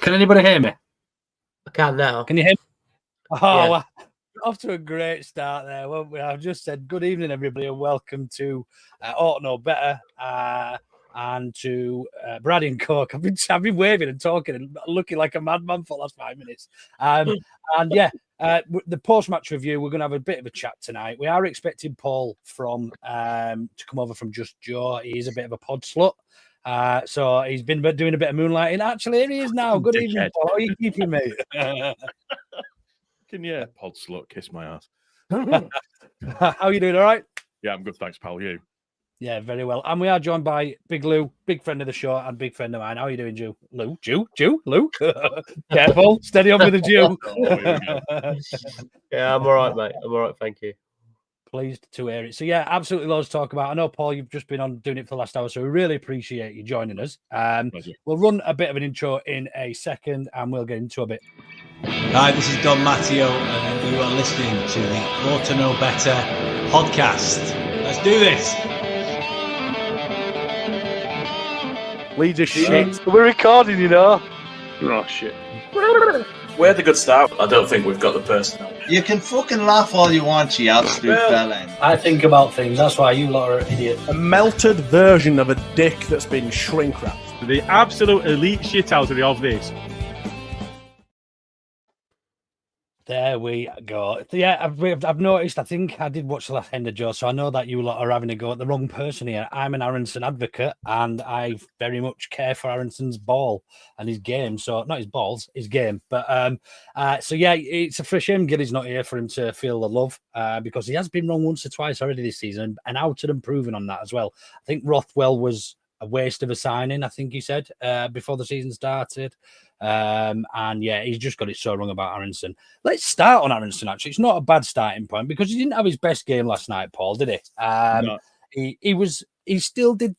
Can anybody hear me? I can now. Can you hear me? Oh, yeah. Off to a great start there, won't we? I've just said good evening, everybody, and welcome to Ought to Know Better and to Berardi and Coke. I've been waving and talking and looking like a madman for the last 5 minutes. The post-match review, we're going to have a bit of a chat tonight. We are expecting Paul from to come over from Just Joe. He's a bit of a pod slut. So he's been doing a bit of moonlighting. Actually, here he is now. Good evening, Paul. How are you keeping, mate? Yeah, pod slut, kiss my ass. How are you doing? All right? Yeah, I'm good, thanks, pal. You? Yeah, very well. And we are joined by Big Lou, big friend of the show and big friend of mine. How are you doing, Jew? Lou? Lou? Careful. Steady on with the Jew. Yeah, I'm all right, mate. I'm all right, thank you. Pleased to hear it. So, yeah, absolutely loads to talk about. I know, Paul, you've just been on doing it for the last hour, so we really appreciate you joining us. We'll run a bit of an intro in a second, and we'll get into a bit. Hi, this is Don Matteo, and you are listening to the Ought to Know Better podcast. Let's do this. Leeds are shit. We're recording, you know. Oh, shit. We're the good staff. I don't think we've got the personnel. You can fucking laugh all you want, you absolute fella. I think about things. That's why you lot are idiots. A melted version of a dick that's been shrink wrapped. The absolute elite shithousery of this. There we go. Yeah, I've noticed. I think I did watch the last end of Joe, so I know that you lot are having a go at the wrong person here. I'm an Aaronson advocate, and I very much care for Aaronson's ball and his game. So not his balls, his game. But so yeah, it's a shame Gilly's not here for him to feel the love because he has been wrong once or twice already this season, and outed and proven on that as well. I think Rothwell was a waste of a signing, I think he said before the season started. And yeah, he's just got it so wrong about Aaronson. Let's start on Aaronson. Actually, it's not a bad starting point because he didn't have his best game last night, Paul, did he? No. He still did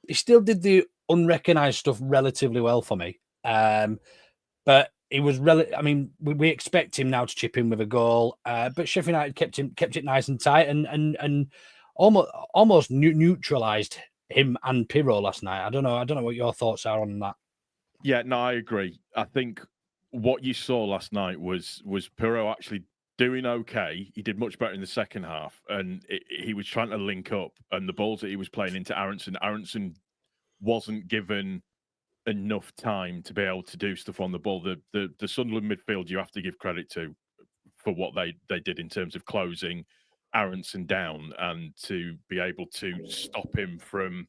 the unrecognised stuff relatively well for me. But it was we expect him now to chip in with a goal. But Sheffield United kept it nice and tight and almost neutralised him and Piroe last night. I don't know what your thoughts are on that. Yeah, no, I agree. I think what you saw last night was Piroe actually doing okay. He did much better in the second half, and he was trying to link up. And the balls that he was playing into Aaronson wasn't given enough time to be able to do stuff on the ball. The Sunderland midfield you have to give credit to for what they did in terms of closing Aaronson down and to be able to stop him from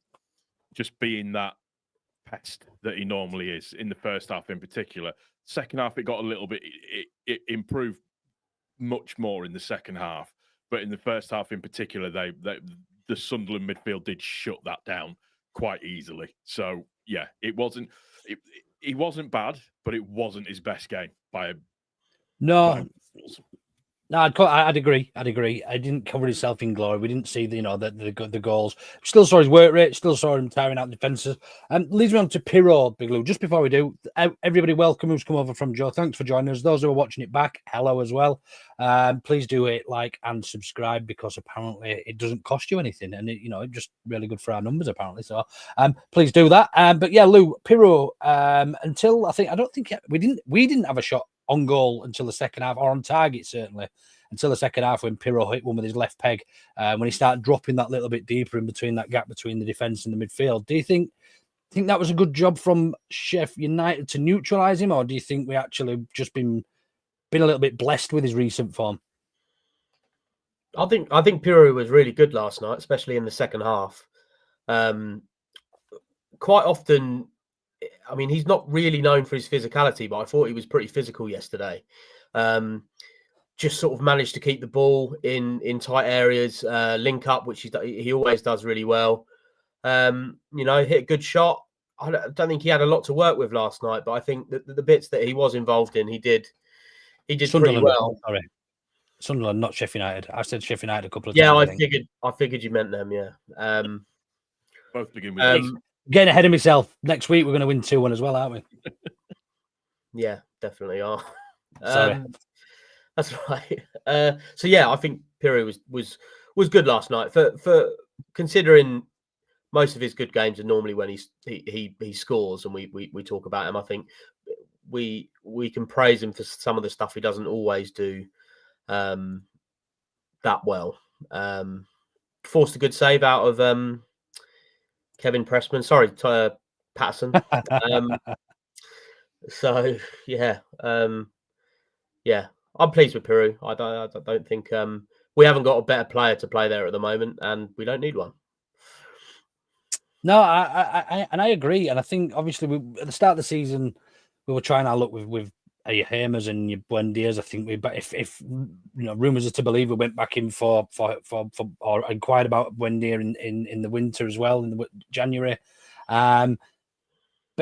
just being that pest that he normally is in the first half in particular. Second half, it got a little bit, it improved much more in the second half. But in the first half in particular, the Sunderland midfield did shut that down quite easily. So, yeah, he wasn't bad, but it wasn't his best game by a... No. No, I'd agree. I didn't cover himself in glory. We didn't see the goals. Still saw his work rate. Still saw him tiring out defences. And leads me on to Piroe, Big Lou. Just before we do, everybody welcome who's come over from Joe. Thanks for joining us. Those who are watching it back, hello as well. Please do hit like and subscribe because apparently it doesn't cost you anything, and it's just really good for our numbers apparently. So please do that. But yeah, Lou, Piroe. Until we didn't have a shot on goal until the second half, or on target certainly until the second half when Piroe hit one with his left peg, when he started dropping that little bit deeper in between that gap between the defence and the midfield. Do you think that was a good job from Sheffield United to neutralise him, or do you think we actually just been a little bit blessed with his recent form? I think Piroe was really good last night, especially in the second half. Quite often, I mean, he's not really known for his physicality, but I thought he was pretty physical yesterday. Just sort of managed to keep the ball in tight areas, link up, which he always does really well. Hit a good shot. I don't think he had a lot to work with last night, but I think that the bits that he was involved in, he did pretty well. Sorry, Sunderland, not Sheffield United. I said Sheffield United a couple of times. Yeah, I figured you meant them. Yeah. Both begin with getting ahead of myself. Next week we're going to win 2-1 as well, aren't we? Yeah, definitely are. Sorry. That's right. So yeah, I think Piroe was good last night for considering most of his good games are normally when he scores and we talk about him. I think we can praise him for some of the stuff he doesn't always do that well. Forced a good save out of Kevin Pressman. Sorry, Patterson. So yeah, yeah, I'm pleased with Piroe. I don't think we haven't got a better player to play there at the moment, and we don't need one. No, I agree, and I think obviously at the start of the season we were trying our luck with your Hamers and your Buendias. I think if rumours are to believe, we went back in for or inquired about Buendia in the winter as well, in the January. But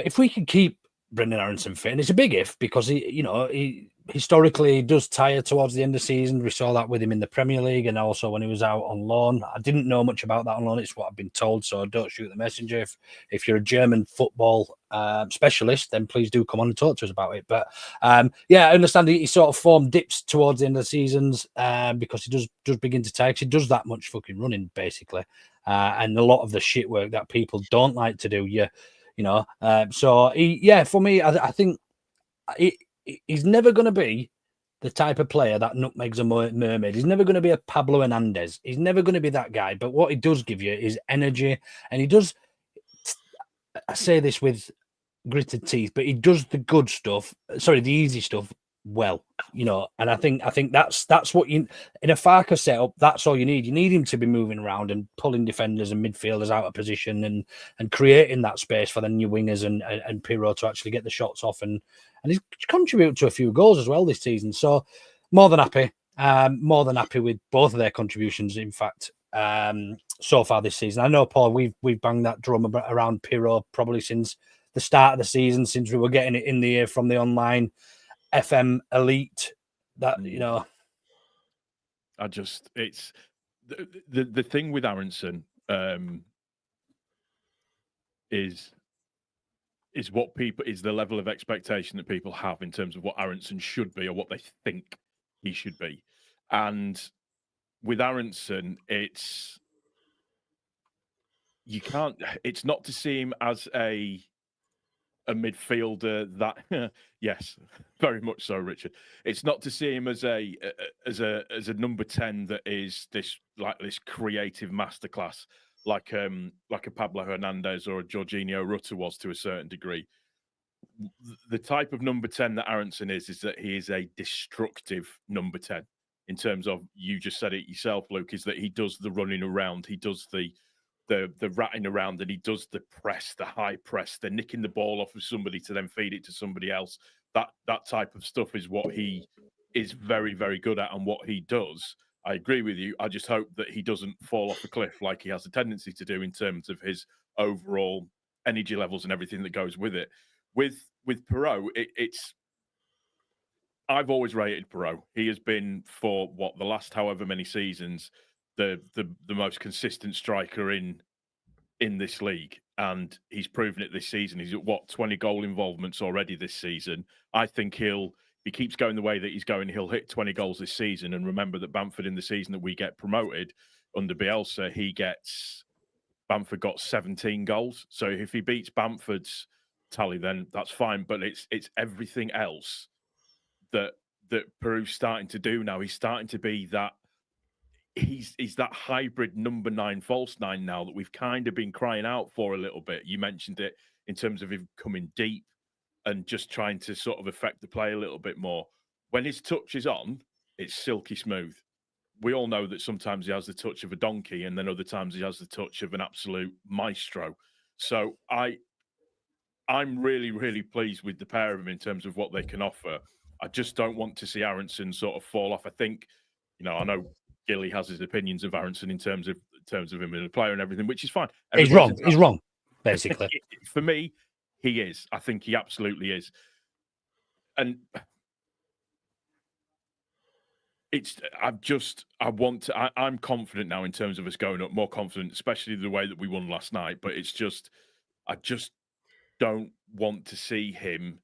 if we can keep Brendan Aaronson fit, and it's a big if, because he historically does tire towards the end of the season. We saw that with him in the Premier League and also when he was out on loan. I didn't know much about that on loan. It's what I've been told, so don't shoot the messenger. If you're a German football specialist, then please do come on and talk to us about it. But yeah, I understand he sort of form dips towards the end of the seasons because he does begin to tire, because he does that much fucking running, basically. And a lot of the shit work that people don't like to do, so for me, I think he's never going to be the type of player that nutmegs a mermaid. He's never going to be a Pablo Hernandez. He's never going to be that guy. But what he does give you is energy. And he does, I say this with gritted teeth, but he does the good stuff, the easy stuff well, and I think that's what you, in a Farke setup, that's all you need. You need him to be moving around and pulling defenders and midfielders out of position and creating that space for the new wingers and Piroe to actually get the shots off, and he's contributed to a few goals as well this season. So more than happy with both of their contributions, in fact, so far this season. I know, Paul, we've banged that drum around Piroe probably since the start of the season, since we were getting it in the ear from the online FM elite, that it's the thing with Aaronson is what people is the level of expectation that people have in terms of what Aaronson should be or what they think he should be. And with Aaronson, it's not to see him as a midfielder that yes, very much so, Richard. It's not to see him as a number 10 that is this creative masterclass like a Pablo Hernandez or a Jorginho Rutter was to a certain degree. The type of number 10 that Aaronson is that he is a destructive number 10 in terms of, you just said it yourself, Luke, is that he does the running around, he does the ratting around, and he does the press, the high press, the nicking the ball off of somebody to then feed it to somebody else. That type of stuff is what he is very, very good at and what he does. I agree with you. I just hope that he doesn't fall off a cliff like he has a tendency to do in terms of his overall energy levels and everything that goes with it. With Piroe, it's I've always rated Piroe. He has been, for the last however many seasons, the most consistent striker in this league, and he's proven it this season. He's at 20 goal involvements already this season. I think if he keeps going the way that he's going, he'll hit 20 goals this season. And remember that Bamford, in the season that we get promoted under Bielsa, Bamford got 17 goals. So if he beats Bamford's tally, then that's fine. But it's everything else that Piroe's starting to do now. He's starting to be that. He's that hybrid number 9, false 9 now that we've kind of been crying out for a little bit. You mentioned it in terms of him coming deep and just trying to sort of affect the play a little bit more. When his touch is on, it's silky smooth. We all know that sometimes he has the touch of a donkey, and then other times he has the touch of an absolute maestro. So I'm really, really pleased with the pair of them in terms of what they can offer. I just don't want to see Aaronson sort of fall off. I think, I know Gilly has his opinions of Aaronson in terms of him as a player and everything, which is fine. He's wrong, basically. For me, he is. I think he absolutely is. And I'm confident now in terms of us going up, more confident, especially the way that we won last night. But I just don't want to see him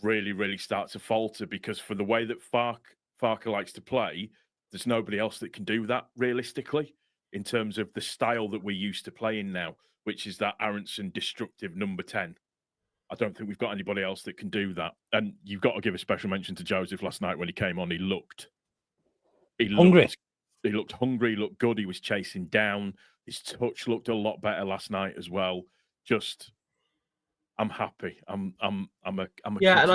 really, really start to falter, because for the way that Farke likes to play, there's nobody else that can do that realistically in terms of the style that we're used to playing now, which is that Aaronson destructive number 10. I don't think we've got anybody else that can do that. And you've got to give a special mention to Joseph last night when he came on. He looked hungry. He looked hungry. He looked good. He was chasing down. His touch looked a lot better last night as well. I'm happy. I'm a yeah, and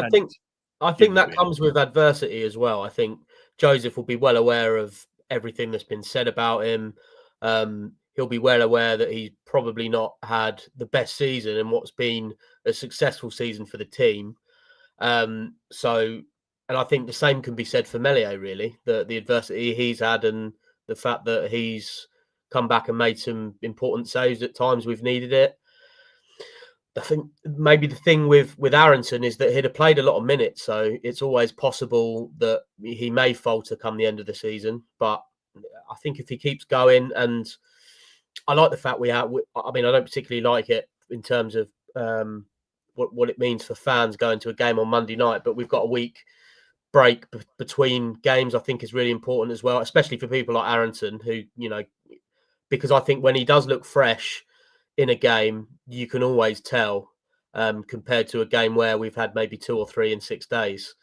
I think that comes with adversity as well. I think Joseph will be well aware of everything that's been said about him. He'll be well aware that he's probably not had the best season in what's been a successful season for the team. And I think the same can be said for Meslier, really, the adversity he's had and the fact that he's come back and made some important saves at times we've needed it. I think maybe the thing with Aaronson is that he'd have played a lot of minutes, so it's always possible that he may falter come the end of the season. But I think if he keeps going, and I like the fact I don't particularly like it in terms of what it means for fans going to a game on Monday night, but we've got a week break between games. I think is really important as well, especially for people like Aaronson, who, because I think when he does look fresh in a game, you can always tell compared to a game where we've had maybe 2 or 3 in 6 days.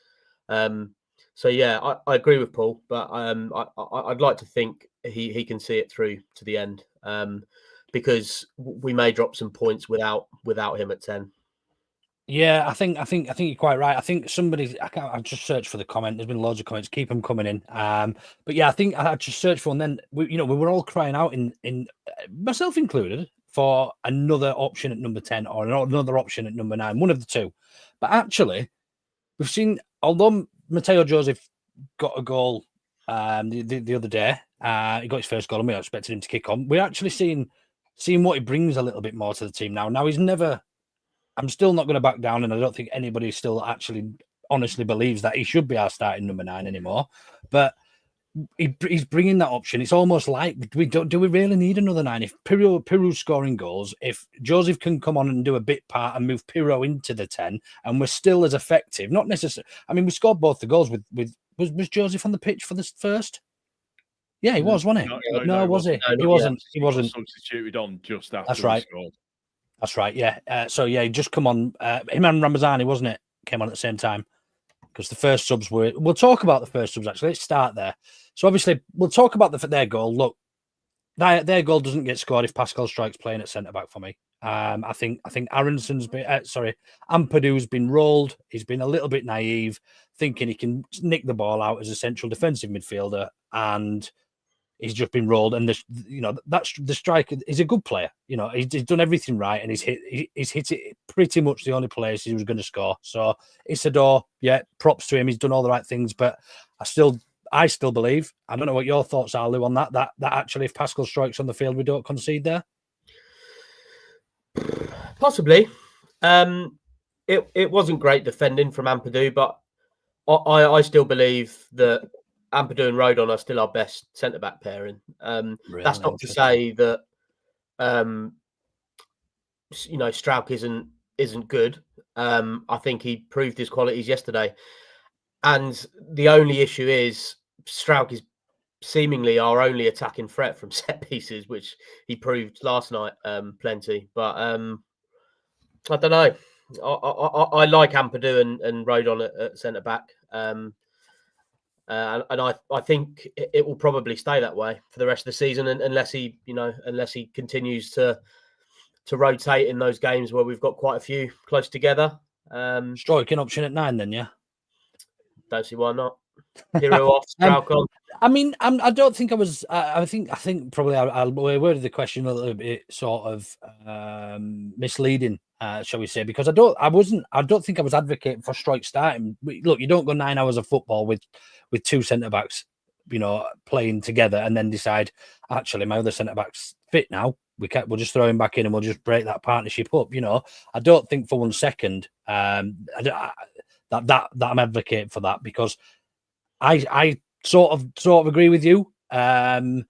So yeah, I agree with Paul, but I'd like to think he can see it through to the end, because we may drop some points without him at 10. Yeah, I think you're quite right. I think I've just searched for the comment. There's been loads of comments. Keep them coming in. But yeah, I think I just searched for, and then we were all crying out in myself included, for another option at number 10 or another option at number 9, one of the two. But actually, we've seen, although Mateo Joseph got a goal the other day, he got his first goal and we expected him to kick on. We're actually seeing what he brings a little bit more to the team now. Now, I'm still not going to back down, and I don't think anybody still actually honestly believes that he should be our starting number 9 anymore. But he's bringing that option. It's almost like do we really need another 9? If Piroe's scoring goals, if Joseph can come on and do a bit part and move Piroe into the 10, and we're still as effective, not necessarily. I mean, we scored both the goals with was Joseph on the pitch for the first? Yeah, he was, wasn't he? No, was he? He wasn't. He wasn't substituted on just after. That's right. Scored. That's right. Yeah. So yeah, he just come on. Him and Ramazani, wasn't it? Came on at the same time, because the first subs were. We'll talk about the first subs actually. Let's start there. So obviously we'll talk about their goal. Look, their goal doesn't get scored if Pascal Struijk's playing at centre back for me. I think Aaronson's been Ampadu's been rolled. He's been a little bit naive, thinking he can nick the ball out as a central defensive midfielder, and he's just been rolled. And that's the striker. He's a good player. He's done everything right, and he's hit it pretty much the only place he was going to score. So Isidore, yeah, props to him. He's done all the right things, but I still believe. I don't know what your thoughts are, Lou, on that. That actually, if Pascal Struijk's on the field, we don't concede there. Possibly. It wasn't great defending from Ampadu, but I still believe that Ampadu and Rodon are still our best centre-back pairing. Really? That's not to say that Struijk isn't good. I think he proved his qualities yesterday. And the only issue is Struijk is seemingly our only attacking threat from set pieces, which he proved last night plenty. But I don't know. I like Ampadu and Rodon at centre back, and I think it will probably stay that way for the rest of the season, unless he continues to rotate in those games where we've got quite a few close together. Struijk an option at 9, then, yeah. Don't see why not. Piroe off, Struijk on. I mean, I don't think I was. I think probably I worded the question a little bit sort of misleading, shall we say? Because I don't think I was advocating for Struijk starting. Look, you don't go 9 hours of football with 2 centre backs, playing together, and then decide actually my other centre back's fit now. We'll just throw him back in and we'll just break that partnership up. I don't think for 1 second that I'm advocating for that, because I sort of agree with you, but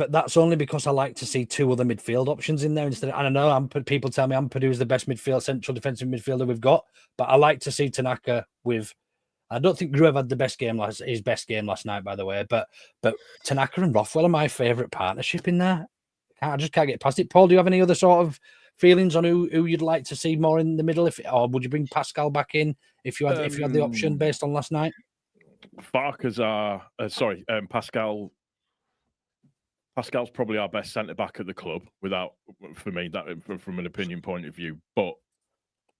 that's only because I like to see 2 other midfield options in there instead. I don't know. People tell me Ampadu is the best central defensive midfielder we've got, but I like to see Tanaka with. I don't think Gruev had his best game last night, by the way. But Tanaka and Rothwell are my favourite partnership in there. I just can't get past it. Paul, do you have any other sort of feelings on who you'd like to see more in the middle, or would you bring Pascal back in if you had the option based on last night? Farke's Pascal's probably our best centre back at the club, for me, from an opinion point of view. But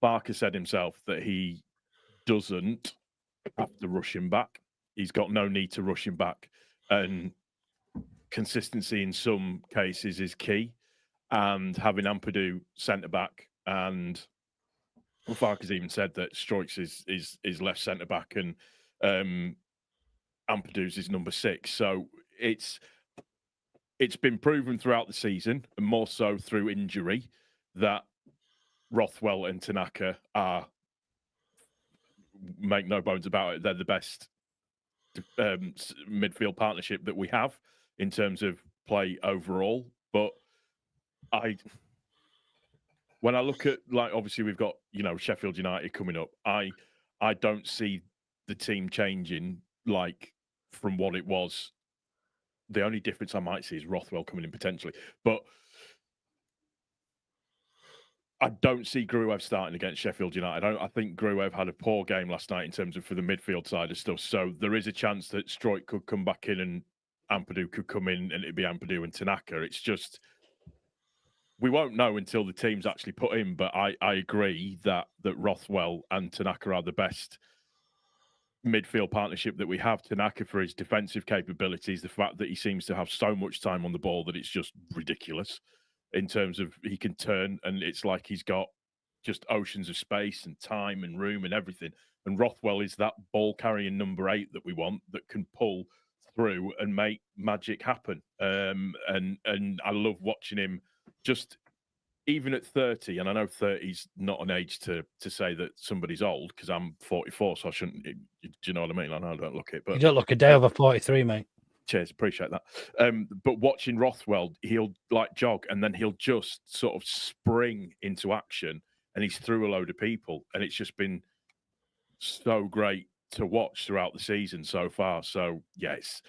Farke said himself that he doesn't have to rush him back. He's got no need to rush him back, and consistency in some cases is key. And having Ampadu centre back, and Farke's even said that Struijk is left centre back, and Ampadu's is number 6. So it's been proven throughout the season, and more so through injury, that Rothwell and Tanaka are, make no bones about it, they're the best midfield partnership that we have in terms of play overall. But when I look at, like, obviously we've got, Sheffield United coming up, I don't see the team changing, like, from what it was. The only difference I might see is Rothwell coming in potentially. But I don't see Gruev starting against Sheffield United. I think Gruev had a poor game last night in terms of for the midfield side of stuff. So there is a chance that Struijk could come back in and Ampadu could come in, and it'd be Ampadu and Tanaka. It's just, we won't know until the team's actually put in. But I agree that Rothwell and Tanaka are the best midfield partnership that we have. Tanaka for his defensive capabilities, the fact that he seems to have so much time on the ball that it's just ridiculous in terms of he can turn, and it's like he's got just oceans of space and time and room and everything. And Rothwell is that ball carrying number 8 that we want, that can pull through and make magic happen. And I love watching him, just even at 30, and I know 30's not an age to say that somebody's old, because I'm 44, so I shouldn't. Do you know what I mean? I know I don't look it, but you don't look a day over 43, mate. Cheers, appreciate that. But watching Rothwell, he'll like jog, and then he'll just sort of spring into action, and he's through a load of people, and it's just been so great to watch throughout the season so far. So yes,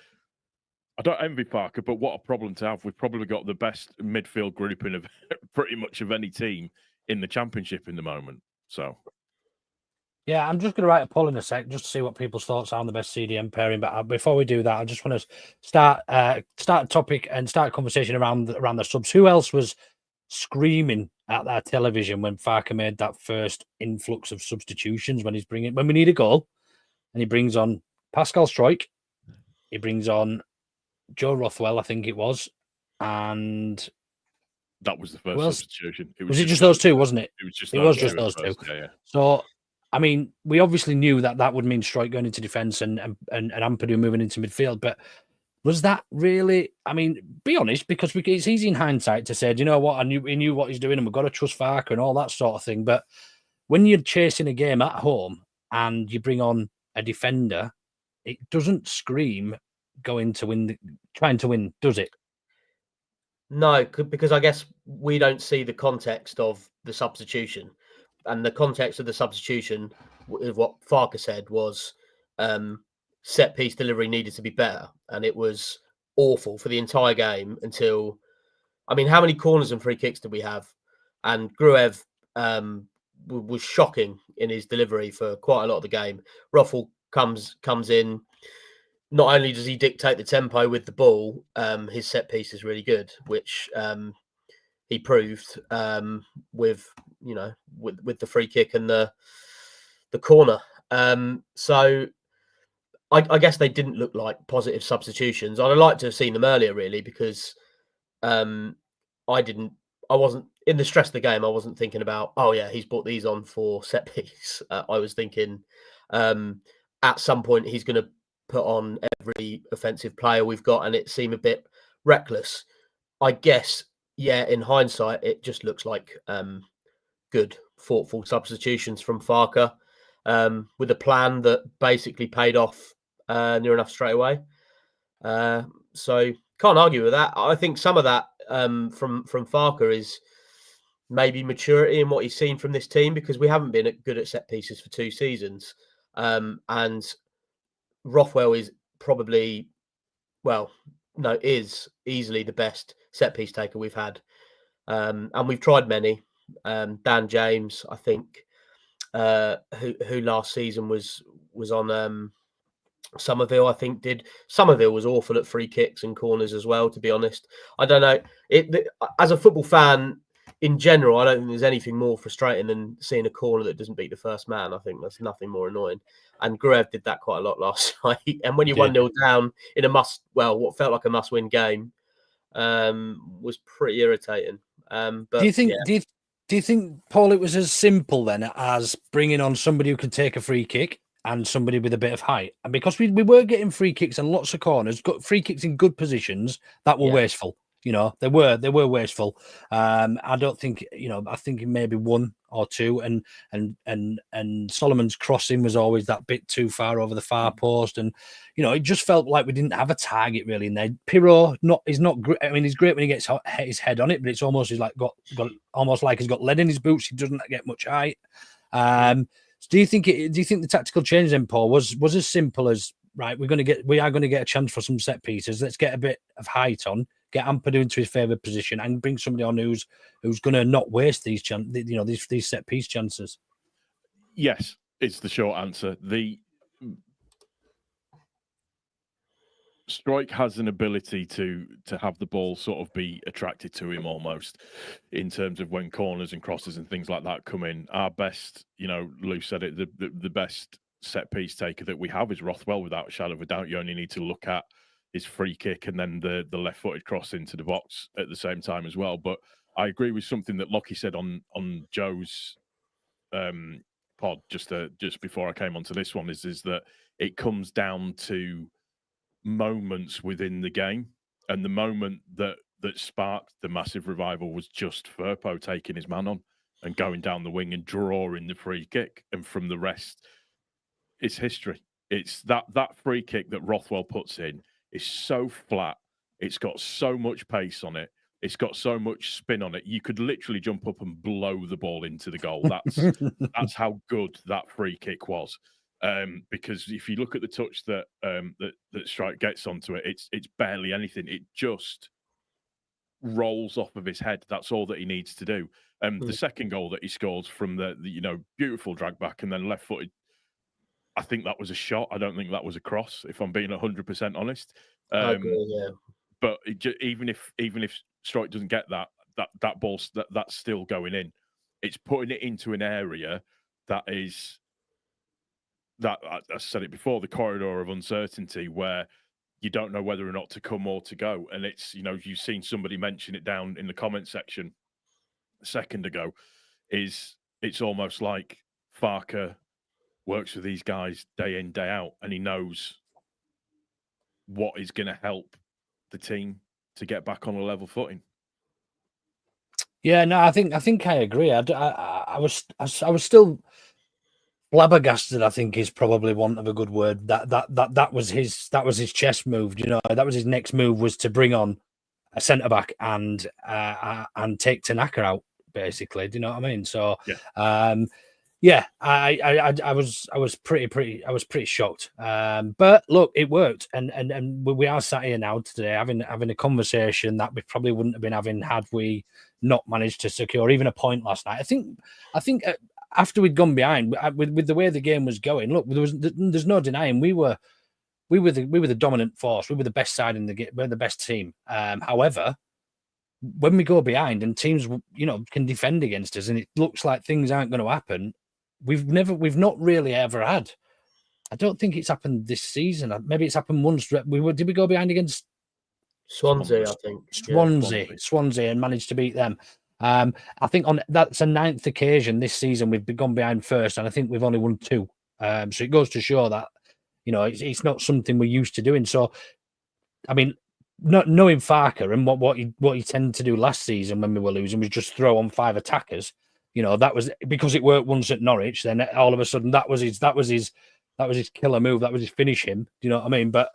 I don't envy Farke, but what a problem to have. We've probably got the best midfield grouping of pretty much of any team in the Championship in the moment. So, yeah, I'm just going to write a poll in a sec just to see what people's thoughts are on the best CDM pairing. But before we do that, I just want to start a topic and start a conversation around the subs. Who else was screaming at that television when Farke made that first influx of substitutions, when we need a goal, and he brings on Pascal Struijk, he brings on Joe Rothwell, I think it was, and that was the first substitution. Was it just those two, wasn't it? It was just those two. Yeah. So, I mean, we obviously knew that would mean Struijk going into defence and Ampadu moving into midfield, but was that really? I mean, be honest, because it's easy in hindsight to say, do you know what? He knew what he's doing, and we've got to trust Farke and all that sort of thing. But when you're chasing a game at home and you bring on a defender, it doesn't scream trying to win, does it? No, because I guess we don't see the context of the substitution, and the context of the substitution, what Farke said was set piece delivery needed to be better, and it was awful for the entire game until, I mean, how many corners and free kicks did we have? And Gruev was shocking in his delivery for quite a lot of the game. Rothwell comes in. Not only does he dictate the tempo with the ball, his set piece is really good, which he proved with the free kick and the corner. So I guess they didn't look like positive substitutions. I'd like to have seen them earlier, really, because I wasn't in the stress of the game. I wasn't thinking about, oh yeah, he's brought these on for set piece. I was thinking at some point he's going to put on every offensive player we've got, and it seemed a bit reckless. I guess, yeah, in hindsight, it just looks like good, thoughtful substitutions from Farke with a plan that basically paid off near enough straight away. So can't argue with that. I think some of that from Farke is maybe maturity in what he's seen from this team, because we haven't been good at set pieces for 2 seasons. And Rothwell is probably, is easily the best set piece taker we've had. And we've tried many. Dan James, I think, who last season was on Somerville, I think Somerville was awful at free kicks and corners as well, to be honest. I don't know. As a football fan in general, I don't think there's anything more frustrating than seeing a corner that doesn't beat the first man. I think that's nothing more annoying. And Gruev did that quite a lot last night. And when you're 1-0 down in what felt like a must-win game, was pretty irritating. But do you think? Yeah. Do you think, Paul, it was as simple then as bringing on somebody who can take a free kick and somebody with a bit of height? And because we were getting free kicks and lots of corners, got free kicks in good positions that were wasteful. You know, they were wasteful. I don't think, I think maybe one or two, and Solomon's crossing was always that bit too far over the far post, and it just felt like we didn't have a target really in there. Piroe is not great. I mean, he's great when he gets his head on it, but it's almost got almost like he's got lead in his boots. He doesn't get much height. So do you think the tactical change then, Paul, was as simple as, right, we are going to get a chance for some set pieces. Let's get a bit of height on, get Ampadu into his favoured position, and bring somebody on who's going to not waste these these set piece chances. Yes, it's the short answer. The Struijk has an ability to have the ball sort of be attracted to him almost, in terms of when corners and crosses and things like that come in. Our best, Lou said it, the best set piece taker that we have is Rothwell, without a shadow of a doubt. You only need to look at his free kick and then the left-footed cross into the box at the same time as well. But I agree with something that Lockie said on Joe's pod just before I came onto this one, is that it comes down to moments within the game, and the moment that sparked the massive revival was just Firpo taking his man on and going down the wing and drawing the free kick, and from the rest, it's history. It's that free kick that Rothwell puts in is so flat. It's got so much pace on it. It's got so much spin on it. You could literally jump up and blow the ball into the goal. That's how good that free kick was. Because if you look at the touch that Struijk gets onto it, it's barely anything. It just rolls off of his head. That's all that he needs to do. The second goal that he scores from the beautiful drag back and then left footed, I think that was a shot. I don't think that was a cross, if I'm being 100% honest. I agree, yeah. But even if Struijk doesn't get that ball, that's still going in. It's putting it into an area that is, that I said it before, the corridor of uncertainty, where you don't know whether or not to come or to go. And it's, you've seen somebody mention it down in the comment section a second ago, it's almost like Farke works with these guys day in, day out, and he knows what is going to help the team to get back on a level footing. Yeah, no, I think I agree. I was still flabbergasted, I think, is probably one of a good word. That was his chess move. That was his next move, was to bring on a centre back and take Tanaka out, basically. Do you know what I mean? So I was pretty shocked. But look, it worked, and we are sat here now today having a conversation that we probably wouldn't have been having had we not managed to secure even a point last night. I think after we'd gone behind with the way the game was going, look, there's no denying we were the dominant force. We were the best side in the game. We're the best team. However, when we go behind and teams, can defend against us, and it looks like things aren't going to happen, we've not really ever had. I don't think it's happened this season. Maybe it's happened once. Did we go behind against Swansea? I think Swansea, and managed to beat them. I think that's a 9th occasion this season we've gone behind first, and I think we've only won 2. So it goes to show that it's not something we're used to doing. So, I mean, not knowing Farke and what he tended to do last season when we were losing was just throw on 5 attackers. That was because it worked once at Norwich. Then all of a sudden that was his killer move. That was his finish him. Do you know what I mean? But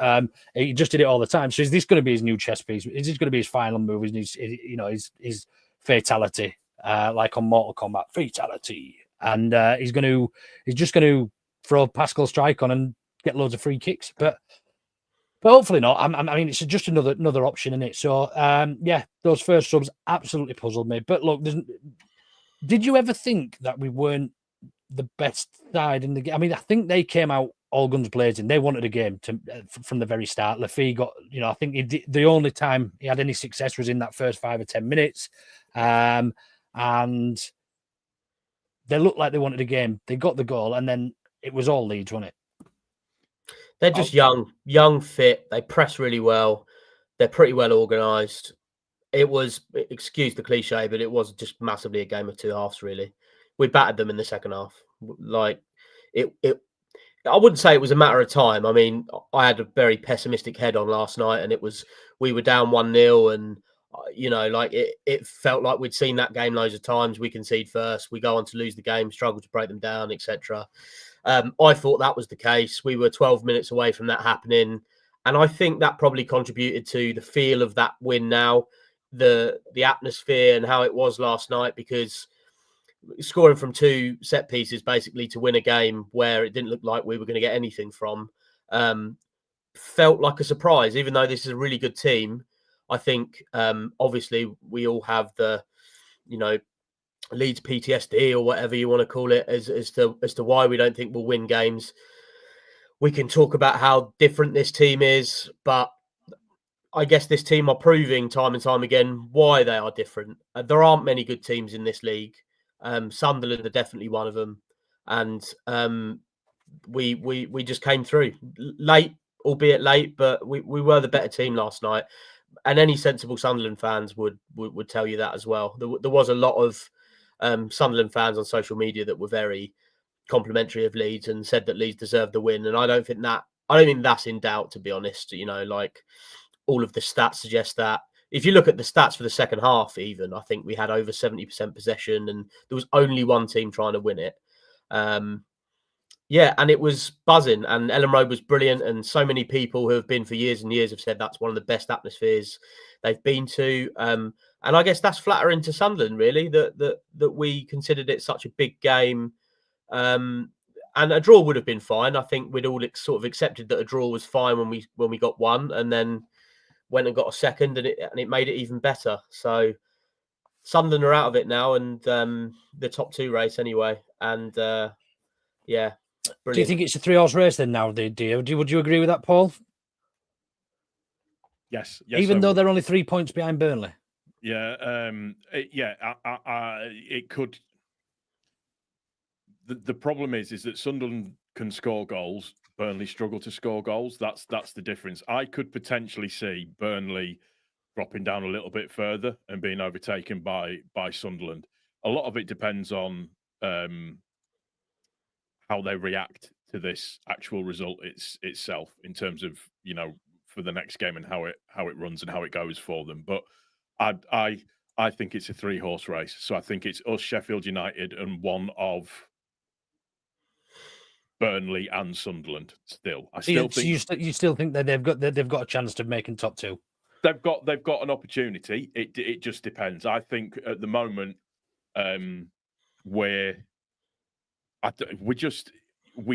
he just did it all the time. So is this going to be his new chess piece? Is this going to be his final move? His fatality, like on Mortal Kombat, fatality, and he's just going to throw Pascal Struijk on and get loads of free kicks, but hopefully not. I mean, it's just another option in it. So those first subs absolutely puzzled me. But look, Did you ever think that we weren't the best side in the game? I mean, I think they came out all guns blazing. They wanted a game from the very start. Lafay got, I think the only time he had any success was in that first 5 or 10 minutes. And they looked like they wanted a game. They got the goal, and then it was all Leeds, wasn't it? They're just young, fit. They press really well. They're pretty well organised. It was, excuse the cliche, but it was just massively a game of two halves, really. We battered them in the second half. Like, I wouldn't say it was a matter of time. I mean, I had a very pessimistic head on last night, and we were down 1-0, and it felt like we'd seen that game loads of times. We concede first, we go on to lose the game, struggle to break them down, etc. I thought that was the case. We were 12 minutes away from that happening, and I think that probably contributed to the feel of that win now, the atmosphere and how it was last night, because scoring from 2 set pieces basically to win a game where it didn't look like we were going to get anything from felt like a surprise, even though this is a really good team. I think obviously we all have the Leeds PTSD or whatever you want to call it as to why we don't think we'll win games. We can talk about how different this team is, but I guess this team are proving time and time again why they are different. There aren't many good teams in this league. Sunderland are definitely one of them, and we just came through late, albeit late, but we were the better team last night. And any sensible Sunderland fans would tell you that as well. There was a lot of Sunderland fans on social media that were very complimentary of Leeds and said that Leeds deserved the win. And I don't think that's in doubt, to be honest. Like, all of the stats suggest that. If you look at the stats for the second half, even, I think we had over 70% possession, and there was only one team trying to win it. And it was buzzing, and Ellen Road was brilliant, and so many people who have been for years and years have said that's one of the best atmospheres they've been to. And I guess that's flattering to Sunderland, really, that we considered it such a big game. And a draw would have been fine. I think we'd all sort of accepted that a draw was fine when we got one, and then went and got a second, and it made it even better. So Sunderland are out of it now, and the top 2 race anyway. And brilliant. Do you think it's a 3-horse race then now, would you agree with that, Paul? Yes. Even though they're only 3 points behind Burnley? Yeah. It could. The problem is that Sunderland can score goals. Burnley struggle to score goals. That's the difference. I could potentially see Burnley dropping down a little bit further and being overtaken by Sunderland. A lot of it depends on how they react to this actual result itself, in terms of for the next game and how it runs and how it goes for them. But I think it's a 3-horse race. So I think it's us, Sheffield United, and one of Burnley and Sunderland. Still, you still think that they've got a chance of making top 2? They've got an opportunity. It just depends. I think at the moment, we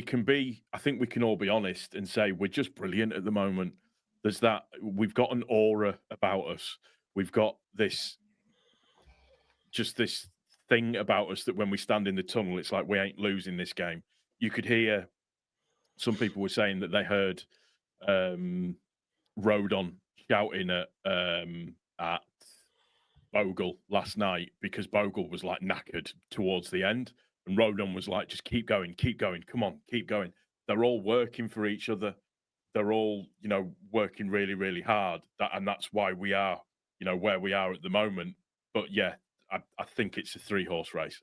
can be. I think we can all be honest and say we're just brilliant at the moment. There's that. We've got an aura about us. We've got this thing about us that when we stand in the tunnel, it's like we ain't losing this game. You could hear some people were saying that they heard Rodon shouting at Bogle last night because Bogle was like knackered towards the end, and Rodon was like, "Just keep going, come on, keep going." They're all working for each other. They're all, working really, really hard. And that's why we are, where we are at the moment. But yeah, I think it's a 3-horse race,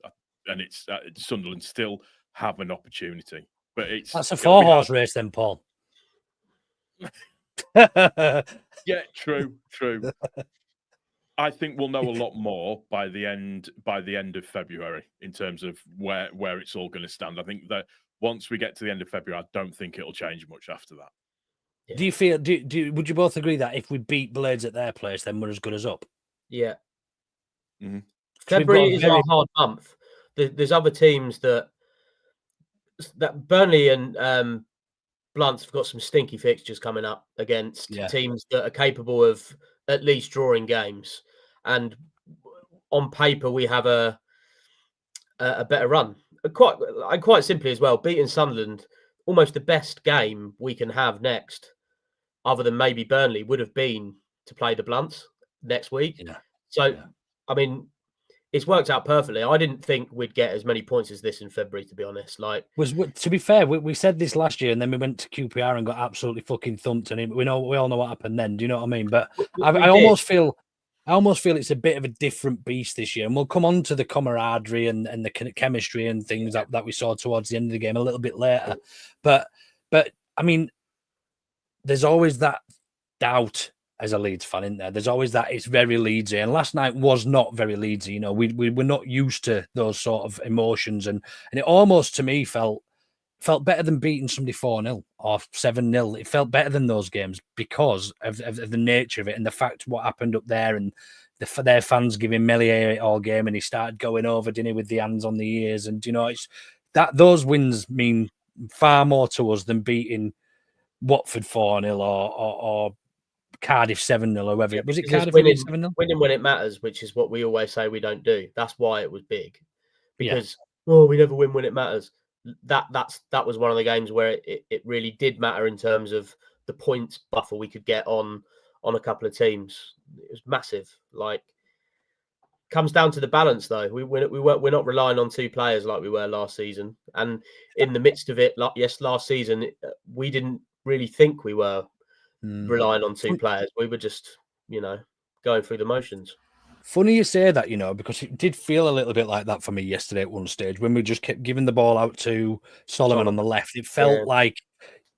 and it's Sunderland still have an opportunity, but that's a 4-horse race then, Paul. Yeah, true. I think we'll know a lot more by the end of February in terms of where it's all going to stand. I think that once we get to the end of February, I don't think it'll change much after that. Yeah. Do you feel? Would you both agree that if we beat Blades at their place, then we're as good as up? Yeah. Mm-hmm. February is a hard month. There's other teams that Burnley and Blunt's have got some stinky fixtures coming up against teams that are capable of at least drawing games. And on paper, we have a a better run. Quite simply as well, beating Sunderland, almost the best game we can have next, other than maybe Burnley, would have been to play the Blunts next week. Yeah. So, Yeah. I mean, it's worked out perfectly. I didn't think we'd get as many points as this in February, to be honest. To be fair, we said this last year, and then we went to QPR and got absolutely fucking thumped, and we all know what happened then. Do you know what I mean? But I almost feel it's a bit of a different beast this year, and we'll come on to the camaraderie and the chemistry and things that we saw towards the end of the game a little bit later. But I mean, there's always that doubt as a Leeds fan, isn't there? There's always that it's very Leedsy, and last night was not very Leedsy. You know, we were not used to those sort of emotions, and it almost to me felt better than beating somebody 4-0 or 7-0. It felt better than those games because of the nature of it and the fact what happened up there, and their fans giving Meslier it all game, and he started going over, didn't he, with the hands on the ears, and you know, it's that those wins mean far more to us than beating Watford 4-0 or Cardiff 7-0 or whatever. Was it Cardiff winning 7-0? Winning when it matters, which is what we always say we don't do. That's why it was big. Because we never win when it matters. That was one of the games where it really did matter in terms of the points buffer we could get on a couple of teams. It was massive. Comes down to the balance though. We're not relying on two players like we were last season. And in the midst of it, last season we didn't really think we were relying on two players. We were just, going through the motions. Funny you say that, because it did feel a little bit like that for me yesterday at one stage when we just kept giving the ball out to Solomon on the left. It felt like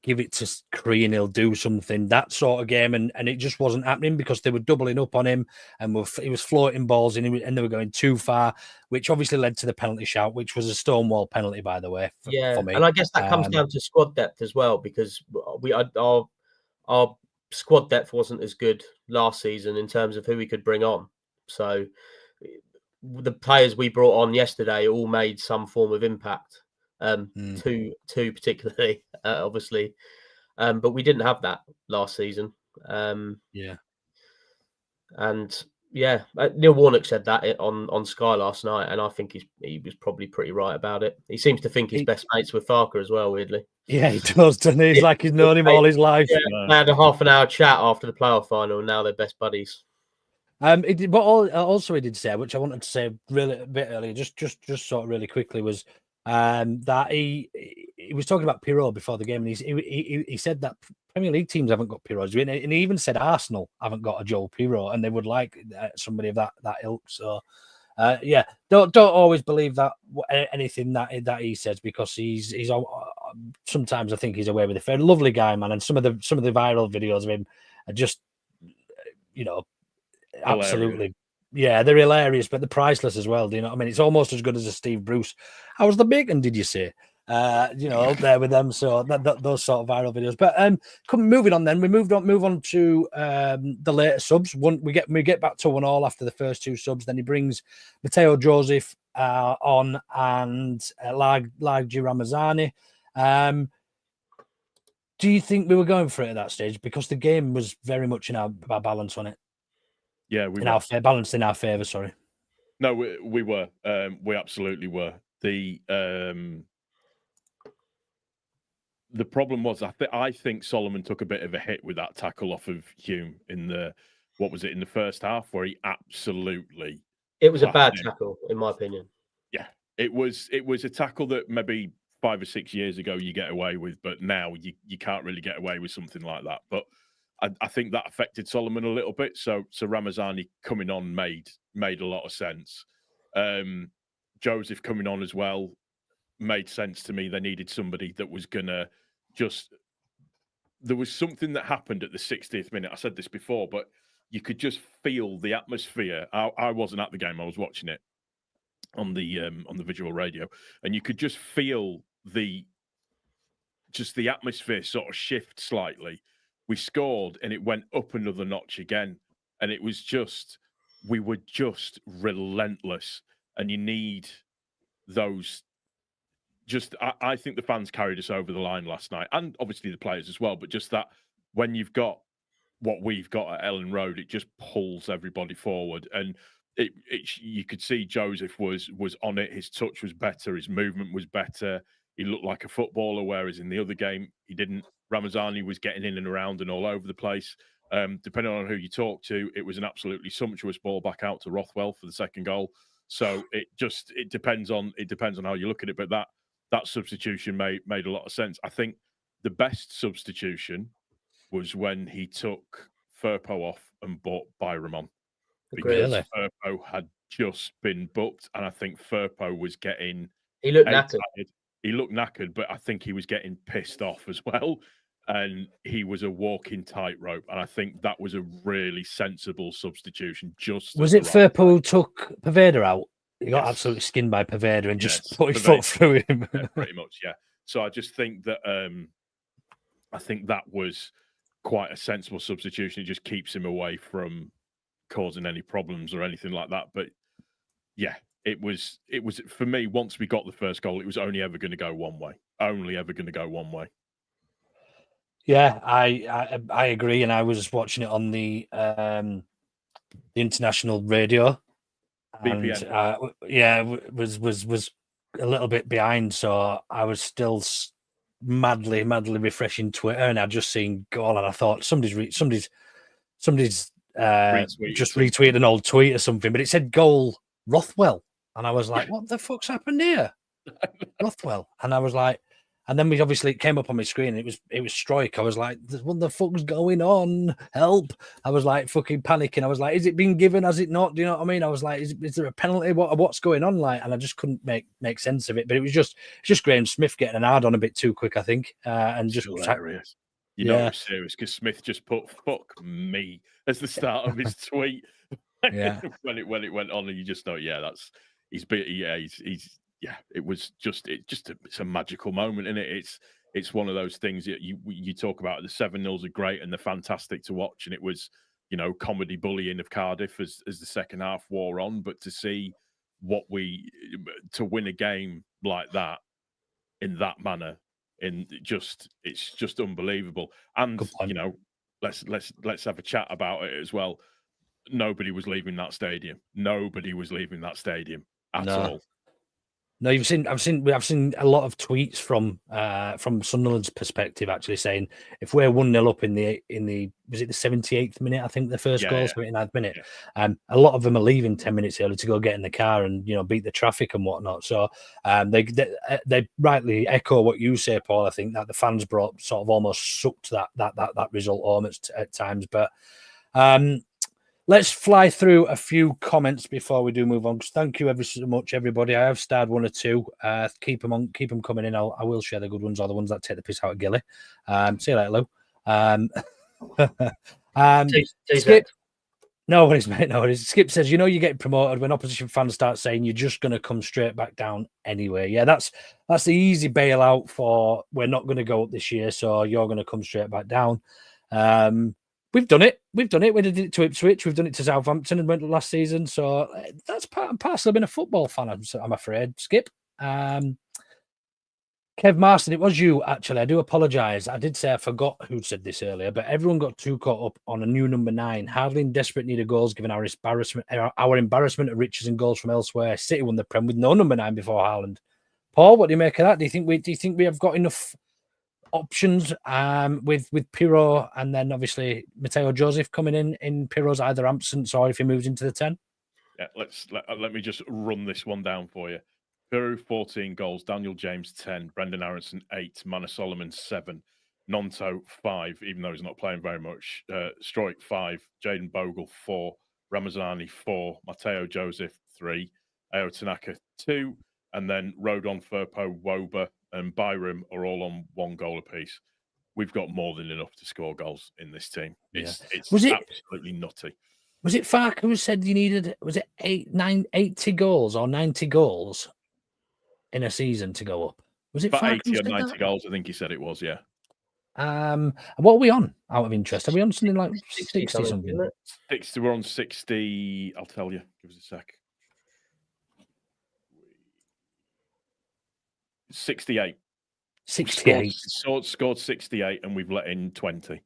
give it to Crean, he'll do something, that sort of game. And it just wasn't happening because they were doubling up on him and he was floating balls and they were going too far, which obviously led to the penalty shout, which was a Stonewall penalty, by the way, for me. And I guess that comes down to squad depth as well, because our squad depth wasn't as good last season in terms of who we could bring on. So the players we brought on yesterday all made some form of impact. Two particularly, obviously, but we didn't have that last season. And Neil Warnock said that on Sky last night, and I think he was probably pretty right about it. He seems to think he's best mates with Farke as well, weirdly. Yeah, he does, doesn't he? He's like he's known him all his life. Yeah, they had a half-an-hour chat after the playoff final, and now they're best buddies. But also he did say, which I wanted to say really a bit earlier, just sort of really quickly, was that he was talking about Piroe before the game, and he said that Premier League teams haven't got Piroes, and he even said Arsenal haven't got a Joel Piroe, and they would like somebody of that ilk. So don't always believe that anything that he says, because he's sometimes I think he's away with it. A lovely guy, man, and some of the viral videos of him are just absolutely. Yeah, they're hilarious, but they're priceless as well. Do you know what I mean? It's almost as good as a Steve Bruce. How was the bacon, did you say? Up there with them. So those sort of viral videos. But moving on then, we move on to the later subs. We get back to 1-1 after the first two subs. Then he brings Matteo Joseph on and Largi Ramazani. Do you think we were going for it at that stage? Because the game was very much in our balance on it. Yeah, we balanced in our favour. Sorry. No, we were. We absolutely were. The problem was I think Solomon took a bit of a hit with that tackle off of Hume in the first half, where he absolutely. It was a bad tackle, in my opinion. Yeah, it was a tackle that maybe 5 or 6 years ago you get away with, but now you can't really get away with something like that. But I think that affected Solomon a little bit. So Ramazani coming on made a lot of sense. Joseph coming on as well made sense to me. They needed somebody that was gonna there was something that happened at the 60th minute. I said this before, but you could just feel the atmosphere. I wasn't at the game. I was watching it on the visual radio, and you could just feel the atmosphere sort of shift slightly. We scored and it went up another notch again. And it was we were just relentless. And you need those. I think the fans carried us over the line last night, and obviously the players as well. But just that when you've got what we've got at Ellen Road, it just pulls everybody forward. And you could see Joseph was on it. His touch was better. His movement was better. He looked like a footballer, whereas in the other game, he didn't. Ramazani was getting in and around and all over the place. Depending on who you talk to, it was an absolutely sumptuous ball back out to Rothwell for the second goal. So it depends on how you look at it. But that substitution made a lot of sense. I think the best substitution was when he took Firpo off and brought Byram on, because Firpo had just been booked, and I think Firpo was getting. He looked knackered. He looked knackered, but I think he was getting pissed off as well. And he was a walking tightrope. And I think that was a really sensible substitution. Was it Firpo who took Poveda out? He got absolutely skinned by Poveda and just put his foot through him. Yeah, pretty much, yeah. So I just think that that was quite a sensible substitution. It just keeps him away from causing any problems or anything like that. But yeah, it was for me, once we got the first goal, it was only ever going to go one way. Only ever going to go one way. Yeah, I agree, and I was watching it on the international radio, and was a little bit behind, so I was still madly refreshing Twitter, and I'd just seen goal, and I thought somebody's just retweeted an old tweet or something, but it said goal Rothwell, and I was like, what the fuck's happened here? Rothwell, and I was like. And then it came up on my screen. And it was Struijk. I was like, "What the fuck's going on? Help!" I was like, fucking panicking. I was like, "Is it being given? Has it not?" Do you know what I mean? I was like, "Is there a penalty? What's going on?" Like, and I just couldn't make sense of it. But it was just Graham Smith getting an hard on a bit too quick, I think, and just hilarious. You know, it was serious because Smith just put "fuck me" as the start of his tweet. Yeah, when it went on, and you just thought, he's it was it's a magical moment, isn't it? It's one of those things that you talk about. The 7-0s are great and they're fantastic to watch, and it was, comedy bullying of Cardiff as the second half wore on. But to see to win a game like that in that manner, it's just unbelievable. And let's have a chat about it as well. Nobody was leaving that stadium. Nobody was leaving that stadium at all. No, I've seen a lot of tweets from Sunderland's perspective actually saying if we're 1-0 up in the was it the 78th minute, I think the first goal, 79th minute, a lot of them are leaving 10 minutes early to go get in the car and beat the traffic and whatnot. So they rightly echo what you say, Paul. I think that the fans brought sort of almost sucked that result home at times, but. Let's fly through a few comments before we do move on. Thank you ever so much, everybody. I have starred one or two. Keep them coming in. I will share the good ones or the ones that take the piss out of Gilly. See you later, Lou. Skip. No worries, mate. No worries. Skip says, you get promoted when opposition fans start saying you're just going to come straight back down anyway. Yeah, that's the easy bailout for we're not going to go up this year, so you're going to come straight back down. We've done it. We did it to Ipswich. We've done it to Southampton and went last season. So that's part and parcel of being a football fan, I'm afraid. Skip. Kev Marston, it was you, actually. I do apologise. I did say I forgot who said this earlier, but everyone got too caught up on a new number 9. Hardly in desperate need of goals, given our embarrassment of riches and goals from elsewhere. City won the Prem with no number 9 before Haaland. Paul, what do you make of that? Do you think we have got enough options with Piroe and then obviously Mateo Joseph coming in Piroe's either absence or if he moves into the 10? Yeah, let me just run this one down for you. Piroe 14 goals, Daniel James 10, Brendan Aaronson 8, Mana Solomon 7, Nonto 5, even though he's not playing very much, Struijk 5, Jaden Bogle 4, Ramazani 4, Mateo Joseph 3, Ayo Tanaka 2, and then Rodon, Firpo, Woba and Byram are all on 1 goal apiece. We've got more than enough to score goals in this team. It's absolutely nutty. Was it Farke who said you needed, 80 goals or 90 goals in a season to go up? Was it about Farke 80 or 90 goals? I think he said it was, yeah. What are we on out of interest? Are we on something like 60 something? 60, we're on 60. I'll tell you. Give us a sec. 68. 68. Scored 68 and we've let in 20.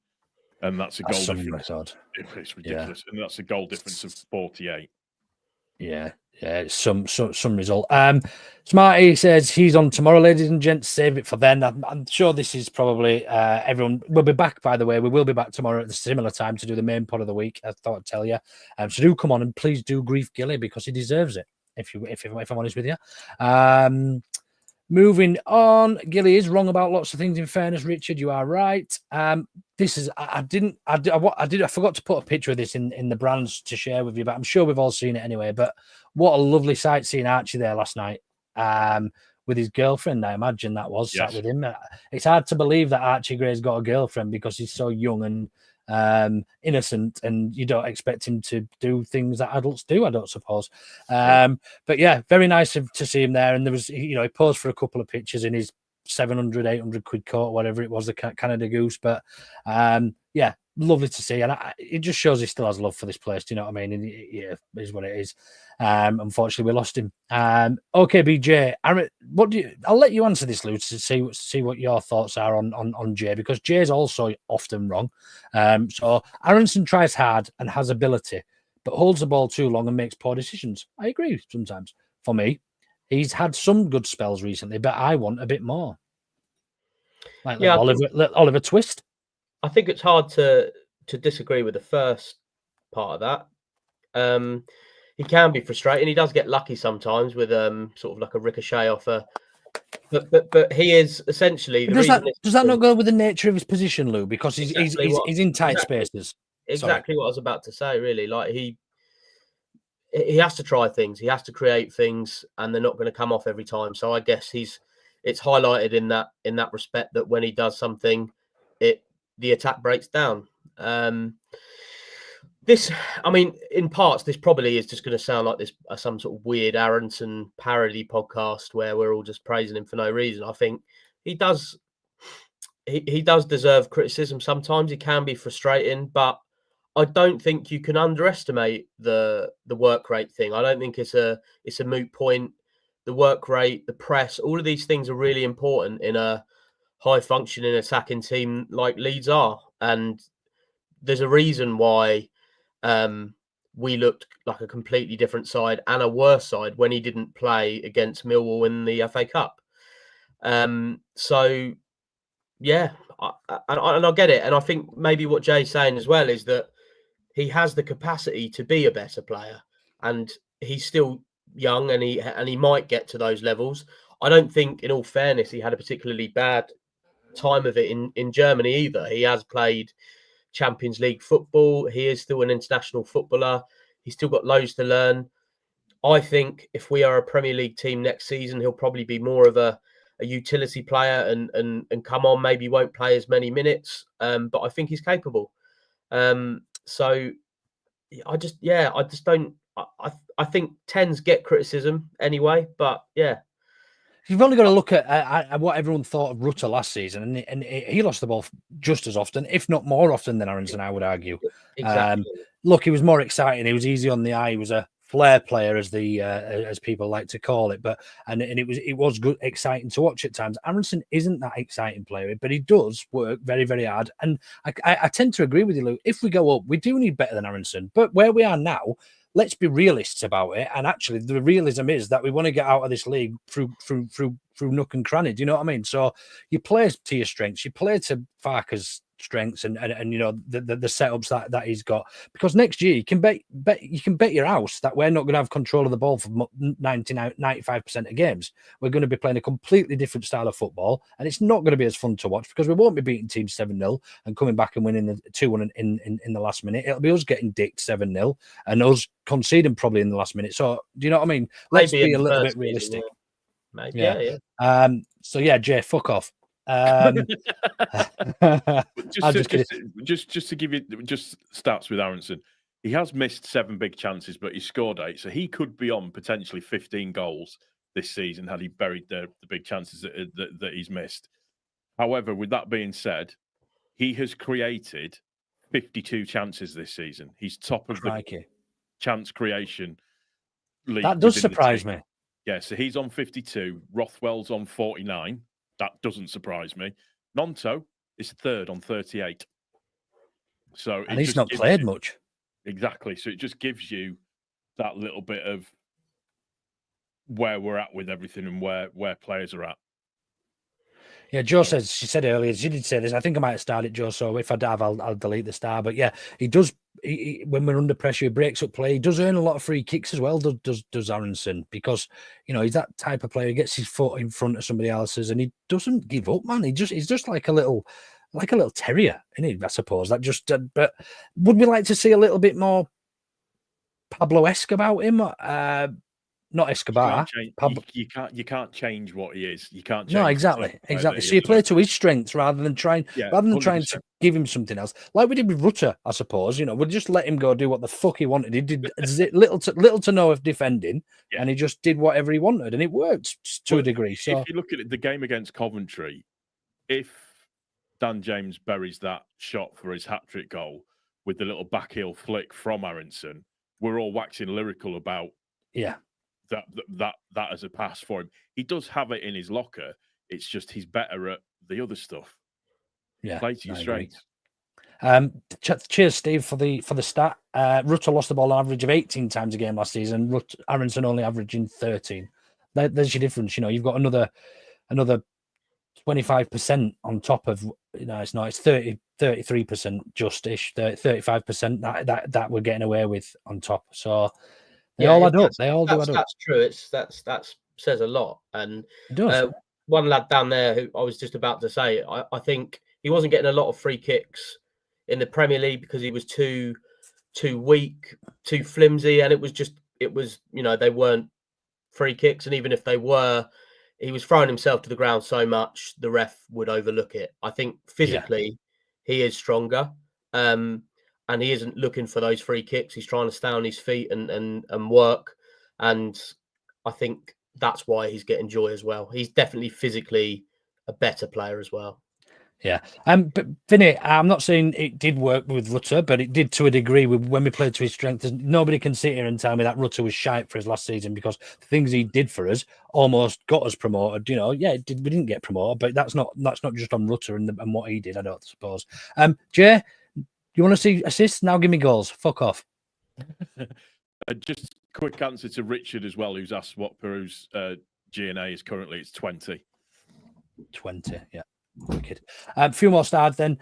And that's a goal difference. Record. It's ridiculous. Yeah. And that's a goal difference of 48. Yeah, some result. Smarty says he's on tomorrow, ladies and gents. Save it for then. I'm sure this is probably everyone will be back. By the way, we will be back tomorrow at the similar time to do the main pod of the week. I thought I'd tell you. So do come on and please do grief Gilly because he deserves it. If I'm honest with you. Moving on, Gilly is wrong about lots of things. In fairness, Richard, you are right. This is I forgot to put a picture of this in the brands to share with you, but I'm sure we've all seen it anyway. But what a lovely sight seeing Archie there last night with his girlfriend. I imagine that was sat with him. It's hard to believe that Archie Gray's got a girlfriend because he's so young and innocent, and you don't expect him to do things that adults do, I don't suppose. But yeah, very nice to see him there. And there was, he posed for a couple of pictures in his 700, 800 quid coat, whatever it was, the Canada Goose. But yeah, lovely to see. And it just shows he still has love for this place. Do you know what I mean? And yeah, it is what it is. Unfortunately, we lost him. Okay, BJ, Aaron, I'll let you answer this, Lou, to see what your thoughts are on Jay, because Jay's also often wrong. So Aaronson tries hard and has ability, but holds the ball too long and makes poor decisions. I agree sometimes. For me, he's had some good spells recently, but I want a bit more. Like Oliver Twist. I think it's hard to disagree with the first part of that. He can be frustrating. He does get lucky sometimes with sort of like a ricochet offer. But he is essentially. Does that not go with the nature of his position, Lou? Because he's in tight spaces. Exactly what I was about to say. Really, like he has to try things. He has to create things, and they're not going to come off every time. So I guess it's highlighted in that respect that when he does something, the attack breaks down. In parts, this probably is just going to sound like this some sort of weird Aaronson parody podcast where we're all just praising him for no reason. I think he does deserve criticism sometimes. He can be frustrating, but I don't think you can underestimate the work rate thing. I don't think it's a moot point. The work rate, the press, all of these things are really important in a high functioning attacking team like Leeds are, and there's a reason why we looked like a completely different side and a worse side when he didn't play against Millwall in the FA Cup. So yeah, I get it, and I think maybe what Jay's saying as well is that he has the capacity to be a better player, and he's still young, and he might get to those levels. I don't think, in all fairness, he had a particularly bad time of it in Germany either. He has played Champions League football. He is still an international footballer. He's still got loads to learn. I think if we are a Premier League team next season, he'll probably be more of a utility player and come on, maybe won't play as many minutes, but I think he's capable. So I think 10s get criticism anyway, but yeah. You've only got to look at what everyone thought of Rutter last season, and he lost the ball just as often, if not more often than Aaronson, I would argue. Exactly. Look, he was more exciting. He was easy on the eye. He was a flair player, as people like to call it. And it was good, exciting to watch at times. Aaronson isn't that exciting player, but he does work very, very hard. And I tend to agree with you, Lou. If we go up, we do need better than Aaronson. But where we are now, let's be realists about it. And actually, the realism is that we want to get out of this league through nook and cranny. Do you know what I mean? So you play to your strengths, you play to Farke's strengths, and the setups that he's got. Because next year you can bet your house that we're not going to have control of the ball for 95% of games. We're going to be playing a completely different style of football, and it's not going to be as fun to watch because we won't be beating teams 7-0 and coming back and winning the 2-1 in the last minute. It'll be us getting dicked 7-0 and us conceding probably in the last minute. So do you know what I mean? Let's be a little bit realistic. Maybe, yeah. So yeah, Jay, fuck off. Just to give you just stats with Aaronson, he has missed 7 big chances, but he scored 8, so he could be on potentially 15 goals this season had he buried the big chances that he's missed. However, with that being said, he has created 52 chances this season. He's top of the chance creation league. That does surprise me. Yeah, so he's on 52. Rothwell's on 49. That doesn't surprise me. Nonto is third on 38. So and he's not played much. Exactly. So it just gives you that little bit of where we're at with everything and where players are at. Yeah, Joe says, she said earlier, she did say this. I think I might have started Joe, so if I have, I'll delete the star. But yeah, he does. When we're under pressure, he breaks up play. He does earn a lot of free kicks as well. Does Aaronson, because he's that type of player. He gets his foot in front of somebody else's, and he doesn't give up, man. He's just like a little terrier, isn't he? I suppose that just. But would we like to see a little bit more Pablo-esque about him? Not Escobar. You can't change what he is. You can't change. No, exactly. So you play to his strengths rather than trying to give him something else, like we did with Rutter, I suppose. We'll just let him go do what the fuck he wanted. He did little to no of defending, and he just did whatever he wanted, and it worked to a degree. So if you look at the game against Coventry, if Dan James buries that shot for his hat-trick goal with the little backheel flick from Aaronson, we're all waxing lyrical about that as a pass for him. He does have it in his locker. It's just he's better at the other stuff. Yeah, play to your strengths. Cheers, Steve, for the stat. Rutter lost the ball on average of 18 times a game last season. Aaronson only averaging 13. There's your difference. You've got another 25% on top of it's 33% just-ish, 35% that we're getting away with on top. So they all add up. They all do add up. That's true. That says a lot. And it does. One lad down there who I was just about to say, I think he wasn't getting a lot of free kicks in the Premier League because he was too weak, too flimsy, and it was they weren't free kicks, and even if they were, he was throwing himself to the ground so much the ref would overlook it. I think physically he is stronger, and he isn't looking for those free kicks. He's trying to stay on his feet and work, and I think that's why he's getting joy as well. He's definitely physically a better player as well. Yeah. But Vinny, I'm not saying it did work with Rutter, but it did to a degree when we played to his strength. Nobody can sit here and tell me that Rutter was shite for us last season, because the things he did for us almost got us promoted. We didn't get promoted, but that's not just on Rutter and what he did, I don't suppose. Jay, you want to see assists? Now give me goals. Fuck off. Just quick answer to Richard as well, who's asked what Piroe's G&A is currently. It's 20. 20, yeah. Wicked. A few more stars then.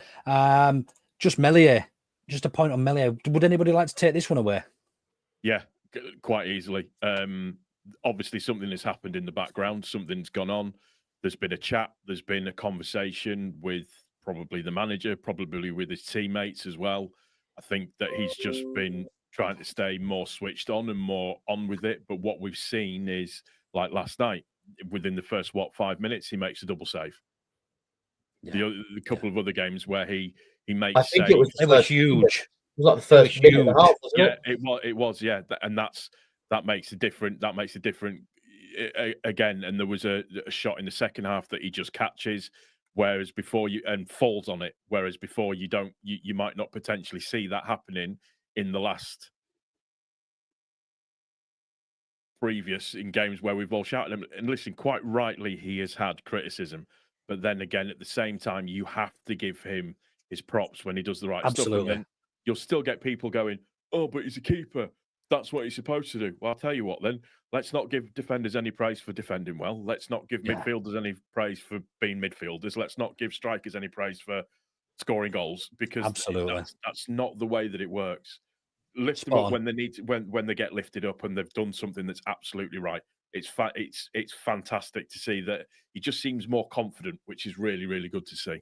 Just Meslier. Just a point on Meslier. Would anybody like to take this one away? Yeah, quite easily. Obviously, something has happened in the background. Something's gone on. There's been a chat. There's been a conversation with probably the manager, probably with his teammates as well. I think that he's just been trying to stay more switched on and more on with it. But what we've seen is, like last night, within the first, 5 minutes, he makes a double save. The couple of other games where he makes. I think it was huge. It was like the first minute and a half, wasn't it? It was. Yeah, and that makes a different. Again, and there was a shot in the second half that he just catches, whereas before and falls on it. Whereas before you might not potentially see that happening in the last previous in games where we've all shouted him. And listen, quite rightly, he has had criticism. But then again, at the same time, you have to give him his props when he does the right stuff. And then you'll still get people going, oh, but he's a keeper. That's what he's supposed to do. Well, I'll tell you what, then. Let's not give defenders any praise for defending well. Let's not give midfielders any praise for being midfielders. Let's not give strikers any praise for scoring goals, because that's not the way that it works. Lift them up when they need to, when they get lifted up and they've done something that's absolutely right. It's fantastic to see that he just seems more confident, which is really, really good to see.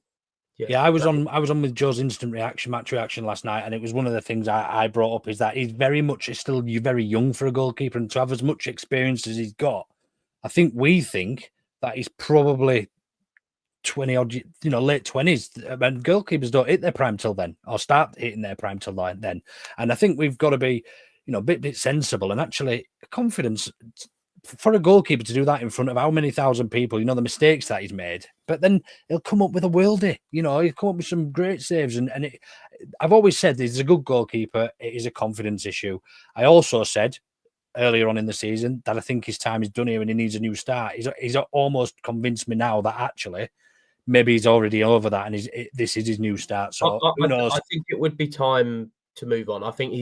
Yeah, I was on with Joe's match reaction last night, and it was one of the things I brought up, is that he's still very young for a goalkeeper, and to have as much experience as he's got, we think that he's probably 20 odd, late 20s, and goalkeepers don't hit their prime till then, or start hitting their prime till then. And I think we've got to be, a bit sensible, and actually confidence. For a goalkeeper to do that in front of how many thousand people, the mistakes that he's made, but then he'll come up with a worldie, he'll come up with some great saves. And I've always said he's a good goalkeeper. It is a confidence issue. I also said earlier on in the season that I think his time is done here and he needs a new start. He's almost convinced me now that actually maybe he's already over that and this is his new start. So who knows? I think it would be time move on. I think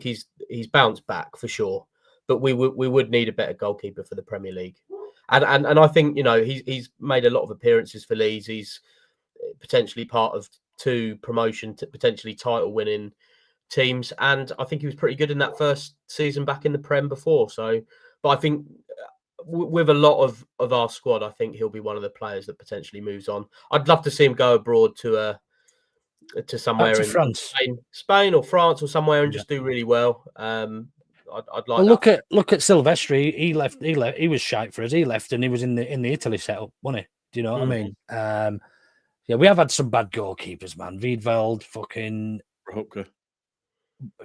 he's bounced back for sure, but we would need a better goalkeeper for the Premier League. And I think, you know, he's made a lot of appearances for Leeds. He's potentially part of 2 promotion, potentially title winning teams, and I think he was pretty good in that first season back in the Prem before. So, but I think with a lot of our squad, I think he'll be one of the players that potentially moves on. I'd love to see him go abroad to somewhere in France, Spain or France or somewhere, and just do really well. I'd like. Well, look at Silvestri. He left. He was shite for us. He left, and he was in the Italy setup, wasn't he? Do you know what I mean? Yeah, we have had some bad goalkeepers, man. Wiedveld, fucking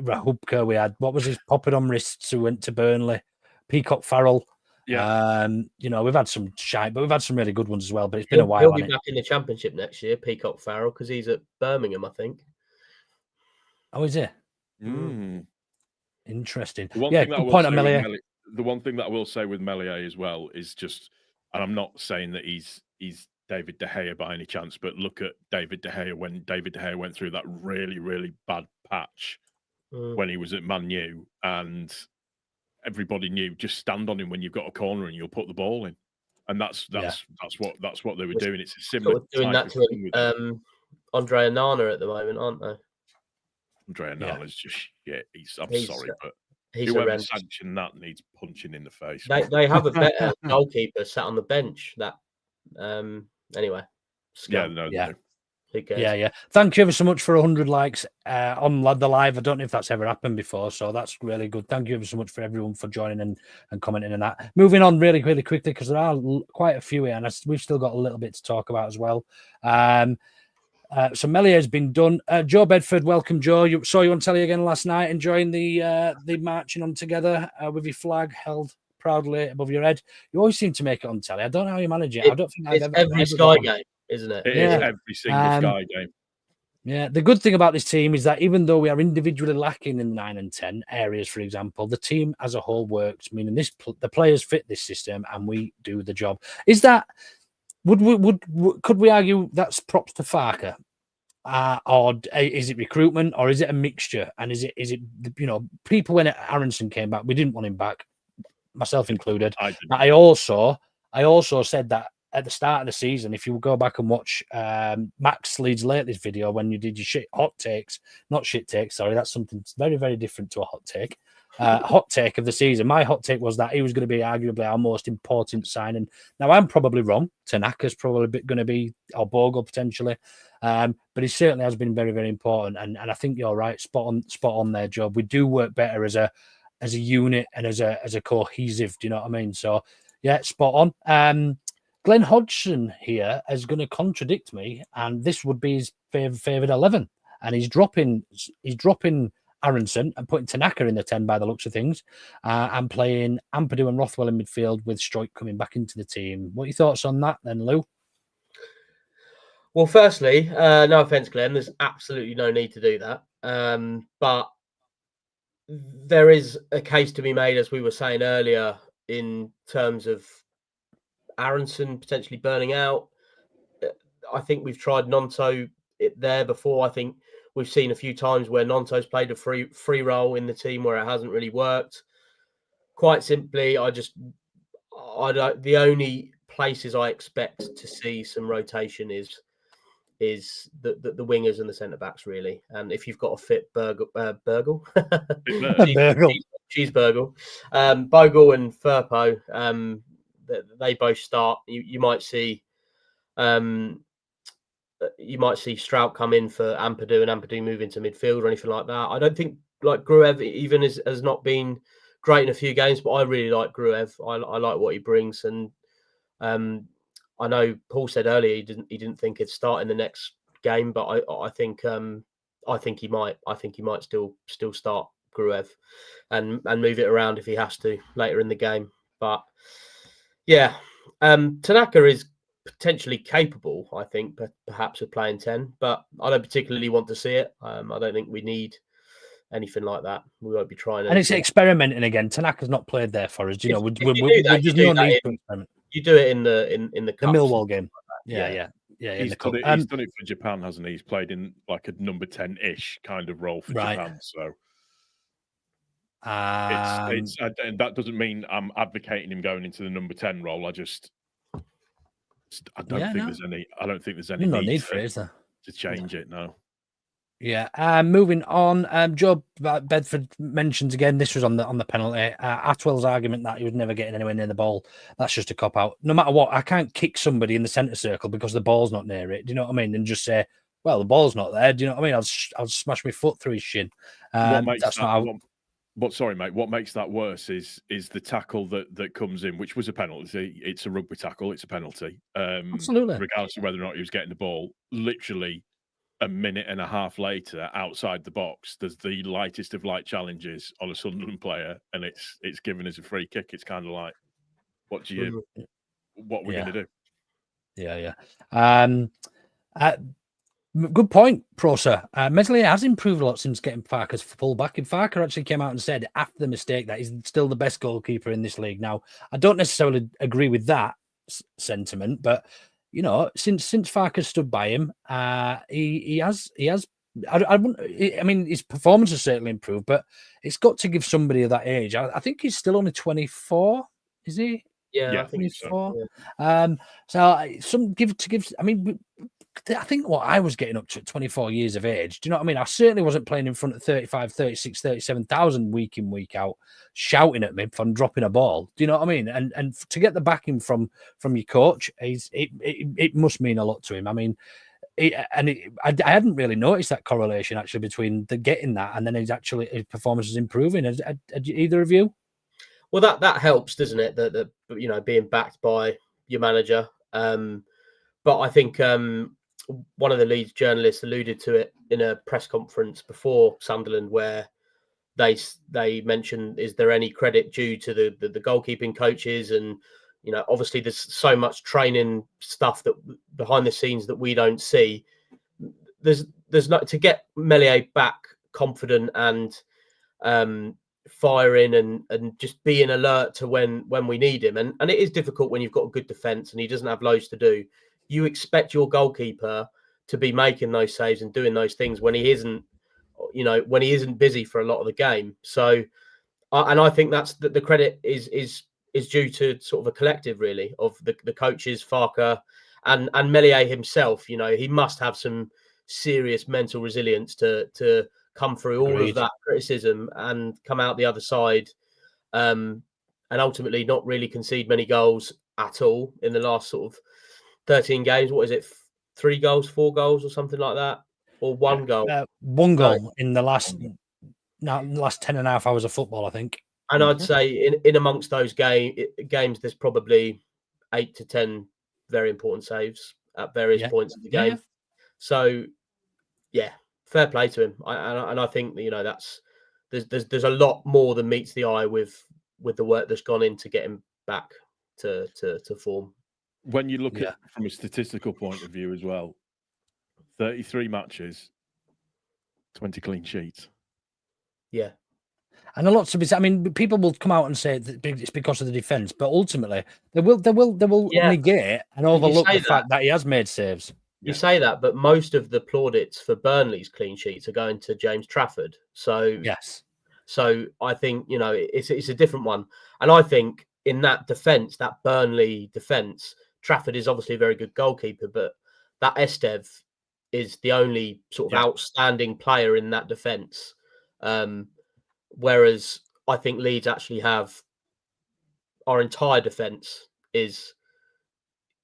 Rahubka. We had, what was his popping on wrists who went to Burnley? Peacock Farrell. Yeah. You know, we've had some shite, but we've had some really good ones as well. But it's been a while. He'll be back in the Championship next year, Peacock Farrell, because he's at Birmingham, I think. Oh, is he? Mm. Interesting. The one thing that I will say with Meslier as well is just, and I'm not saying that he's David De Gea by any chance, but look at David De Gea when David De Gea went through that really, really bad patch when he was at Man U, and everybody knew just stand on him when you've got a corner and you'll put the ball in, and that's what they were doing. It's a similar doing that to Andre Onana at the moment, aren't they? Andre Onana's just shit. I'm sorry, but he's whoever sanctioned that needs punching in the face. They have a better goalkeeper sat on the bench. That anyway. Who cares? Yeah. Thank you ever so much for 100 likes on the live. I don't know if that's ever happened before, so that's really good. Thank you ever so much for everyone for joining and commenting on that. Moving on really, really quickly, because there are quite a few here, and we've still got a little bit to talk about as well. So Meslier has been done. Joe Bedford, welcome, Joe. Saw you on telly again last night, enjoying the marching on together with your flag held proudly above your head. You always seem to make it on telly. I don't know how you manage it. I don't think I've ever. Every Sky game, isn't it? It is every single Sky game. Yeah, the good thing about this team is that even though we are individually lacking in 9 and 10 areas, for example, the team as a whole works. Meaning the players fit this system, and we do the job. Is that? Could we argue that's props to Farke, or is it recruitment, or is it a mixture? And is it you know, people when Aaronson came back, we didn't want him back, myself included. I also said that at the start of the season, if you go back and watch Max Leeds latest video when you did your hot takes, not shit takes, sorry, that's something very, very different to a hot take. Hot take of the season. My hot take was that he was going to be arguably our most important signing. Now, I'm probably wrong. Tanaka's probably going to be, or Bogle potentially, but he certainly has been very, very important. And I think you're right, spot on there, Joe. We do work better as a unit and as a cohesive. Do you know what I mean? So yeah, spot on. Glenn Hodgson here is going to contradict me, and this would be his favourite 11, and he's dropping Aaronson and putting Tanaka in the 10 by the looks of things, and playing Ampadu and Rothwell in midfield with Struijk coming back into the team. What are your thoughts on that then, Lou? Well, firstly, no offence, Glenn, there's absolutely no need to do that. But there is a case to be made, as we were saying earlier, in terms of Aaronson potentially burning out. I think we've tried Nonto there before. I think we've seen a few times where Nonto's played a free role in the team where it hasn't really worked. Quite simply, the only places I expect to see some rotation is the wingers and the centre backs, really. And if you've got a fit Cheeseburgle, Bogle and Firpo, they both start. You might see Struijk come in for Ampadu and Ampadu move into midfield or anything like that. I don't think Gruev even has not been great in a few games, but I really like Gruev. I like what he brings, and I know Paul said earlier he didn't think he'd start in the next game, but I think he might. I think he might still start Gruev and move it around if he has to later in the game. But yeah, Tanaka is potentially capable, I think, perhaps of playing 10, but I don't particularly want to see it. I don't think we need anything like that. We won't be trying. And it's experimenting again. Tanaka's not played there for us. You do it in the Millwall game. Yeah. in he's the cup. He's done it for Japan, hasn't he? He's played in like a number 10-ish kind of role for Japan. So and that doesn't mean I'm advocating him going into the number 10 role. I don't think there's any. I don't think there's any need for it, is there? To change it. No. Yeah. Moving on. Joe Bedford mentions again. This was on the penalty. Atwell's argument that he was never getting anywhere near the ball. That's just a cop out. No matter what, I can't kick somebody in the centre circle because the ball's not near it. Do you know what I mean? And just say, well, the ball's not there. Do you know what I mean? I'll smash my foot through his shin. Sorry, mate. What makes that worse is the tackle that comes in, which was a penalty. It's a rugby tackle. It's a penalty. Absolutely. Regardless of whether or not he was getting the ball. Literally a minute and a half later, outside the box, there's the lightest of light challenges on a Sunderland player, and it's given as a free kick. It's kind of like, what we're going to do? Yeah. Good point, Prosa. Meslier has improved a lot since getting Farke's full back. And Farke actually came out and said after the mistake that he's still the best goalkeeper in this league. Now, I don't necessarily agree with that sentiment, but you know, since Farke stood by him, he has. I mean, his performance has certainly improved, but it's got to give somebody of that age. I think he's still only 24. Is he? Yeah, I think so. Yeah. So some give. I mean, I think what I was getting up to at 24 years of age, do you know what I mean? I certainly wasn't playing in front of 35, 36, 37,000 week in, week out, shouting at me for dropping a ball. Do you know what I mean? And to get the backing from your coach, it must mean a lot to him. I mean, I hadn't really noticed that correlation actually between getting that and then his performance is improving. Had either of you? Well, that helps, doesn't it? That you know, being backed by your manager. But I think one of the Leeds journalists alluded to it in a press conference before Sunderland, where they mentioned, is there any credit due to the goalkeeping coaches? And you know, obviously there's so much training stuff that behind the scenes that we don't see. There's not to get Meslier back confident and firing and just being alert to when we need him. And it is difficult when you've got a good defence and he doesn't have loads to do. You expect your goalkeeper to be making those saves and doing those things when he isn't, you know, when he isn't busy for a lot of the game. So, and I think that's the credit is due to sort of a collective, really, of the coaches, Farke and Meslier himself. You know, he must have some serious mental resilience to come through all of that criticism and come out the other side, and ultimately not really concede many goals at all in the last sort of 13 games. What is it? 3 goals, 4 goals or something like that? Or 1 goal? 1 goal in the last 10 and a half hours of football, I think. And I'd say in amongst those games, there's probably 8 to 10 very important saves at various points of the game. So, yeah, fair play to him. And I think, you know, there's a lot more than meets the eye with the work that's gone in to get him back to form. When you look at it from a statistical point of view as well, 33 matches, 20 clean sheets. Yeah. And a lot to be said. I mean, people will come out and say that it's because of the defence, but ultimately they will negate and overlook the fact that he has made saves. You say that, but most of the plaudits for Burnley's clean sheets are going to James Trafford. So yes. So I think, you know, it's a different one. And I think in that defence, that Burnley defence, Trafford is obviously a very good goalkeeper, but that Estev is the only sort of outstanding player in that defence. Whereas I think Leeds actually have our entire defence is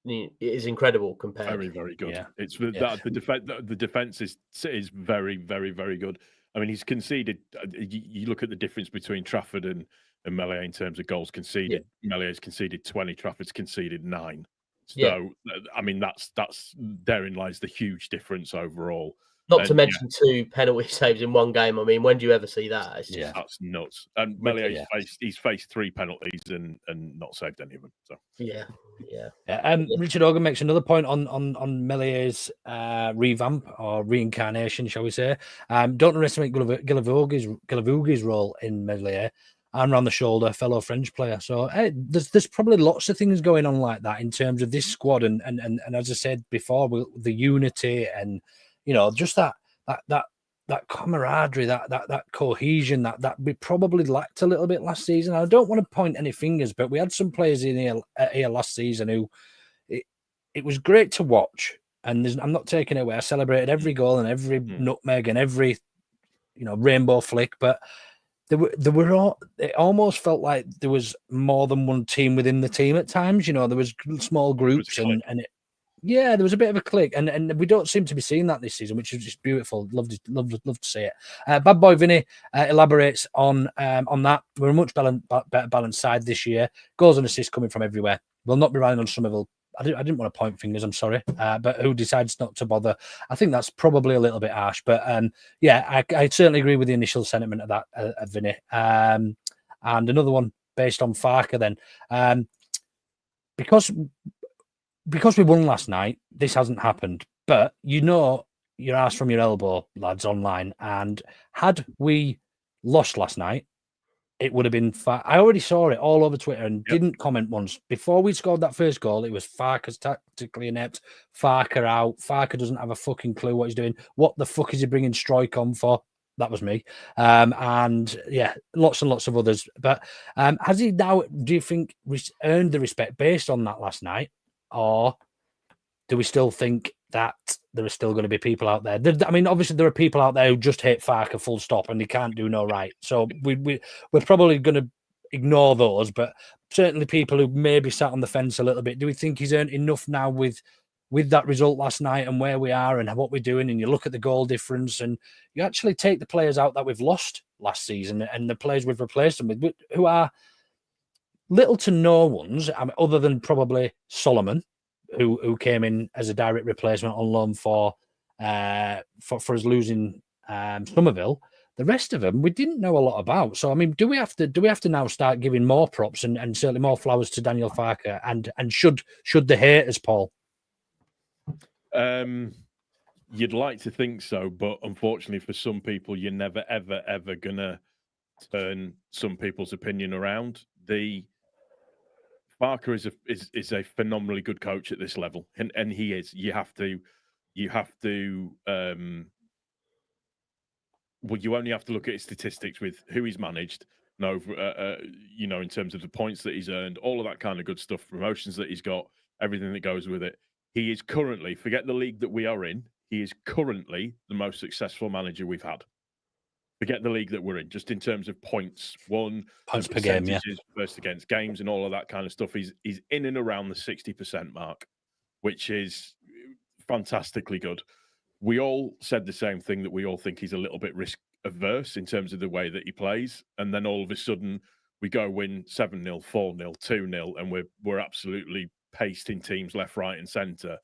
incredible compared. Very, very good. Yeah. It's the defence is very, very, very good. I mean, he's conceded. You look at the difference between Trafford and Meslier in terms of goals conceded. Mellier's conceded 20. Trafford's conceded 9. So, I mean, that's therein lies the huge difference overall. Not to mention 2 penalty saves in 1 game. I mean, when do you ever see that? It's just, that's nuts. And Meslier he's faced 3 penalties and not saved any of them. So Richard Hogan makes another point on Mellier's revamp or reincarnation, shall we say? Don't underestimate Gilavugi's role in Meslier. arm around the shoulder, fellow French player. So there's probably lots of things going on like that in terms of this squad, and as I said before, the unity and just that camaraderie, that cohesion that we probably lacked a little bit last season. I don't want to point any fingers, but we had some players in here last season who it was great to watch, and I'm not taking it away. I celebrated every goal and every nutmeg and every rainbow flick, but it almost felt like there was more than one team within the team at times. There was small groups there was a bit of a click, and we don't seem to be seeing that this season, which is just beautiful. Love to see it. Bad Boy Vinny elaborates on that. We're a much better balanced side this year. Goals and assists coming from everywhere. We'll not be relying on Somerville. I didn't want to point fingers, I'm sorry, but who decides not to bother? I think that's probably a little bit harsh, but I certainly agree with the initial sentiment of that, Vinny. And another one based on Farke then. Because we won last night, this hasn't happened, but your ass from your elbow, lads, online, and had we lost last night, it would have been I already saw it all over Twitter and didn't comment once. Before we scored that first goal, it was Farke's tactically inept. Farke out. Farke doesn't have a fucking clue what he's doing. What the fuck is he bringing Struijk on for? That was me. And lots and lots of others. But has he now, do you think, earned the respect based on that last night? Or do we still think that there are still going to be people out there? I mean, obviously there are people out there who just hate Farke full stop and they can't do no right. So we're probably going to ignore those, but certainly people who maybe sat on the fence a little bit. Do we think he's earned enough now with that result last night and where we are and what we're doing? And you look at the goal difference and you actually take the players out that we've lost last season and the players we've replaced them with, who are little to no ones, other than probably Solomon, who came in as a direct replacement on loan for us losing Somerville. The rest of them we didn't know a lot about. So I mean, do we have to now start giving more props and certainly more flowers to Daniel Farke and should the haters, Paul? You'd like to think so, but unfortunately for some people, you're never ever gonna turn some people's opinion around. Farke is a phenomenally good coach at this level, and he is. You have to. Well, you only have to look at his statistics with who he's managed, in terms of the points that he's earned, all of that kind of good stuff, promotions that he's got, everything that goes with it. He is currently, forget the league that we are in, he is currently the most successful manager we've had. Forget the league that we're in, just in terms of points won, points per game, first against games and all of that kind of stuff. He's in and around the 60% mark, which is fantastically good. We all said the same thing, that we all think he's a little bit risk averse in terms of the way that he plays. And then all of a sudden we go win 7-0, 4-0, 2-0, and we're absolutely pasting teams left, right, and centre.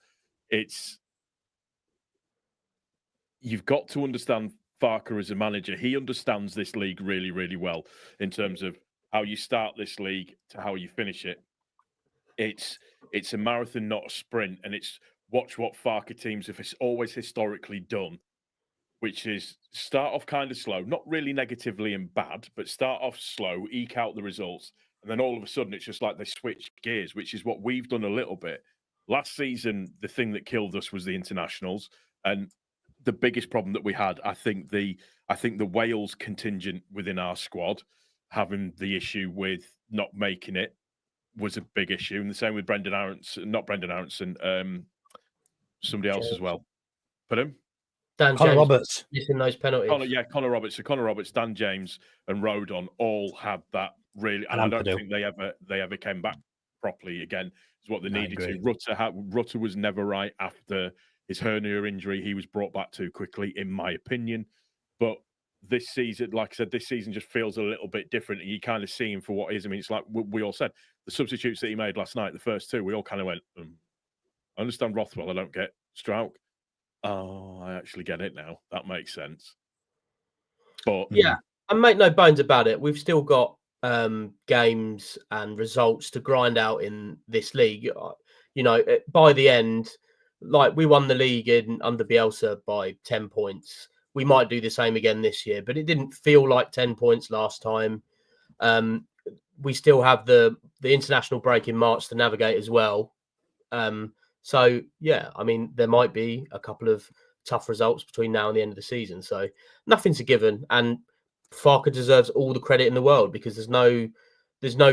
You've got to understand Farke as a manager. He understands this league really, really well in terms of how you start this league to how you finish it. It's a marathon, not a sprint, and it's watch what Farke teams have always historically done, which is start off kind of slow, not really negatively and bad, but start off slow, eke out the results, and then all of a sudden it's just like they switch gears, which is what we've done a little bit. Last season, the thing that killed us was the internationals, and the biggest problem that we had, I think the Wales contingent within our squad having the issue with not making it was a big issue, and the same with Aaronson, somebody else as well. Put him, Dan Connor James Roberts missing those penalties. Connor Roberts. So Connor Roberts, Dan James, and Rodon all had that really, and I don't think they ever came back properly again. Is what they needed to. Rutter was never right after his hernia injury. He was brought back too quickly, in my opinion. But this season, like I said, this season just feels a little bit different, and you kind of see him for what he is. I mean, it's like we all said, the substitutes that he made last night, the first two, we all kind of went, I understand Rothwell, I don't get Struijk. Oh, I actually get it now. That makes sense. But yeah, and make no bones about it, we've still got games and results to grind out in this league. By the end, like we won the league under Bielsa by 10 points. We might do the same again this year, but it didn't feel like 10 points last time. We still have the international break in March to navigate as well. So yeah, I mean, there might be a couple of tough results between now and the end of the season. So nothing's a given, and Farke deserves all the credit in the world, because there's no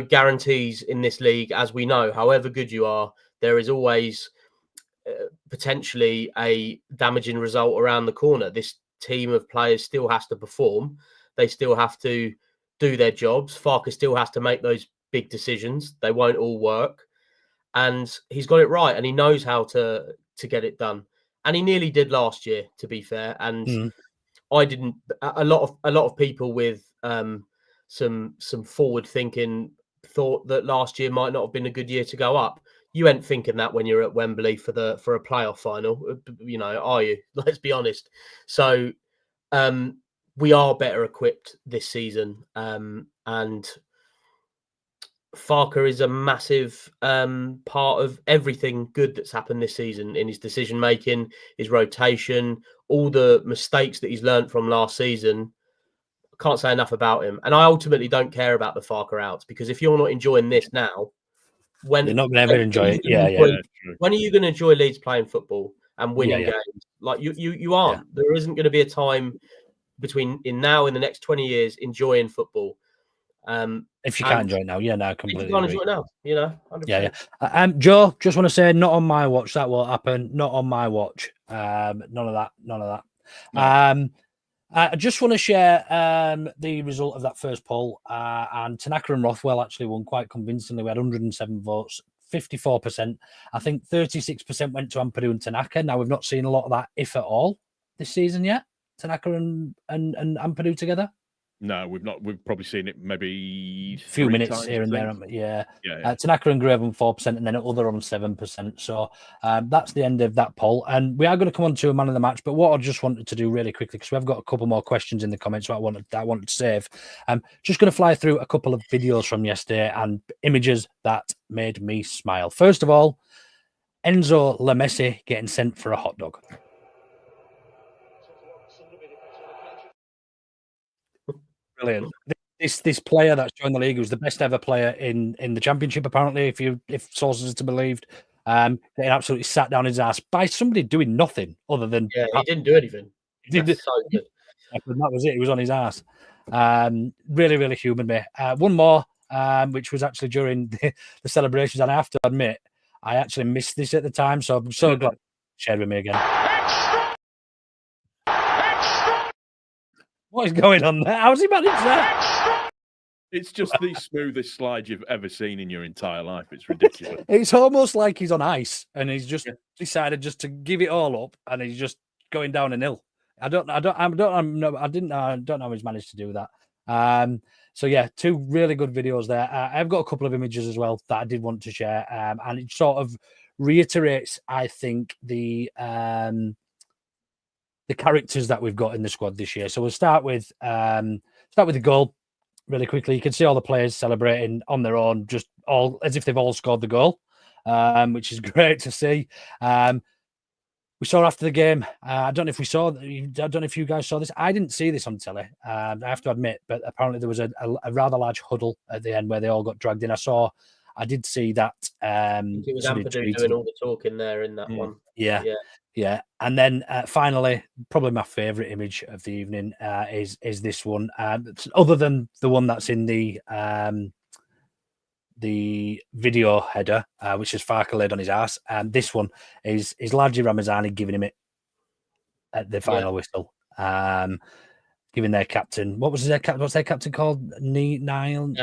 guarantees in this league, as we know. However good you are, there is always potentially a damaging result around the corner. This team of players still has to perform. They still have to do their jobs. Farke still has to make those big decisions. They won't all work, and he's got it right, and he knows how to get it done. And he nearly did last year, to be fair. And I didn't. A lot of people with some forward thinking thought that last year might not have been a good year to go up. You ain't thinking that when you're at Wembley for a playoff final, are you? Let's be honest. So we are better equipped this season, and Farke is a massive part of everything good that's happened this season, in his decision making, his rotation, all the mistakes that he's learned from last season. I can't say enough about him, and I ultimately don't care about the Farke outs, because if you're not enjoying this now, when you're not going to ever enjoy it. When are you going to enjoy Leeds playing football and winning games? Like you aren't. Yeah. There isn't going to be a time between now and the next 20 years enjoying football. If you can't enjoy it now, completely. If you can't enjoy it now, 100%. Joe, just want to say, not on my watch. That won't happen. Not on my watch. None of that. No. I just want to share the result of that first poll. And Tanaka and Rothwell actually won quite convincingly. We had 107 votes, 54%. I think 36% went to Ampadu and Tanaka. Now, we've not seen a lot of that, if at all, this season yet. Tanaka and Ampadu together. No, we've not. We've probably seen it maybe a few minutes here and there. Yeah. Tanaka and Gray on 4%, and then other on 7%. So that's the end of that poll. And we are going to come on to a man of the match. But what I just wanted to do really quickly, because we've got a couple more questions in the comments, so I wanted to save. Just going to fly through a couple of videos from yesterday and images that made me smile. First of all, Enzo Lamessi getting sent for a hot dog. Brilliant. This player that's joined the league, who's the best ever player in the championship, apparently, if sources are to be believed, getting absolutely sat down his ass by somebody doing nothing other than he didn't do anything. That's so good. That was it. He was on his ass. Really, really humored me. One more, which was actually during the celebrations, and I have to admit, I actually missed this at the time, so I'm so glad you shared with me again. What is going on there? How's he managed that? It's just the smoothest slide you've ever seen in your entire life. It's ridiculous. It's almost like he's on ice, and he's just decided just to give it all up, and he's just going down a hill. I don't know how he's managed to do that. So yeah, two really good videos there. I've got a couple of images as well that I did want to share, and it sort of reiterates, I think, the characters that we've got in the squad this year. So we'll start with the goal really quickly. You can see all the players celebrating on their own, just all as if they've all scored the goal, which is great to see. We saw after the game. I don't know if you guys saw this. I didn't see this on telly. I have to admit, but apparently there was a rather large huddle at the end where they all got dragged in. I did see that. It was Ampadu doing all the talking there in that one. Yeah. And then finally, probably my favourite image of the evening is this one. Other than the one that's in the video header, which is Farke laid on his ass. And this one is largely Ramazani giving him it at the final whistle. Giving their captain, what's their captain called? Neil.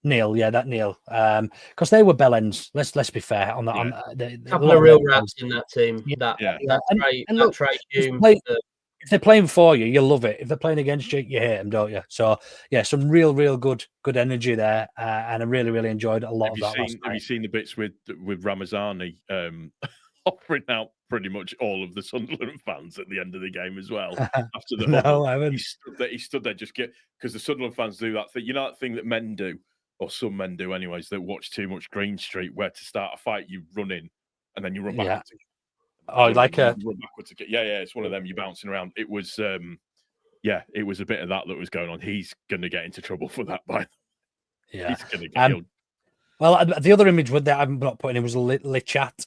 Neil, that Neil. Because they were bellends. Let's be fair on that. Yeah. A couple of real rats in that team. If they're playing for you, you love it. If they're playing against you, you hate them, don't you? So yeah, some real good energy there, and I really enjoyed a lot of that. Have you seen the bits with Ramazani offering out pretty much all of the Sunderland fans at the end of the game as well? After the no, I haven't. He stood there just because the Sunderland fans do that thing. You know that thing that men do. Or some men do, anyways, that watch too much Green Street, where to start a fight, you run in and then you run back. Oh, like run backwards again. Yeah, it's one of them. You're bouncing around. It was, yeah, it was a bit of that was going on. He's going to get into trouble for that. Yeah, he's going to get. Well, the other image that I'm not putting in was Lichat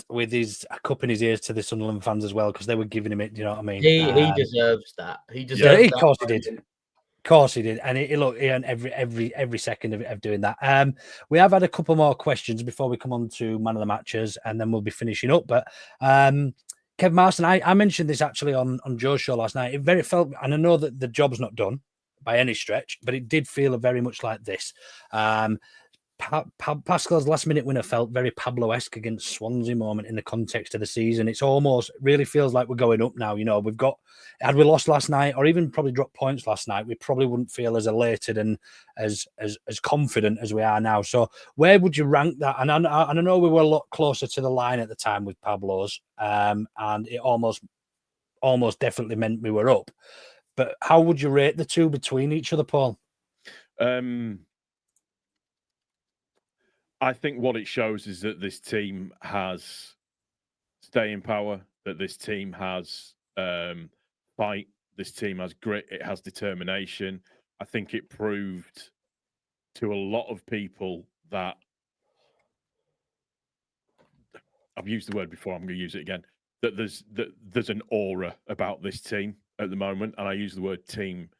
with his cup in his ears to the Sunderland fans as well, because they were giving him it. You know what I mean? He deserves that. He deserves that. Of course he did. Of course he did, and he earned every second of doing that. We have had a couple more questions before we come on to man of the matches, and then we'll be finishing up. But Kev Marston, I mentioned this actually on Joe's show last night. It felt, and I know that the job's not done by any stretch, but it did feel very much like this. Pascal's last-minute winner felt very Pablo-esque against Swansea moment in the context of the season. It's almost really feels like we're going up now. You know, had we lost last night, or even probably dropped points last night, we probably wouldn't feel as elated and as confident as we are now. So, where would you rank that? And I know we were a lot closer to the line at the time with Pablo's, and it almost definitely meant we were up. But how would you rate the two between each other, Paul? I think what it shows is that this team has staying power, that this team has fight, this team has grit, it has determination. I think it proved to a lot of people that, I've used the word before, I'm going to use it again, that there's an aura about this team at the moment, and I use the word team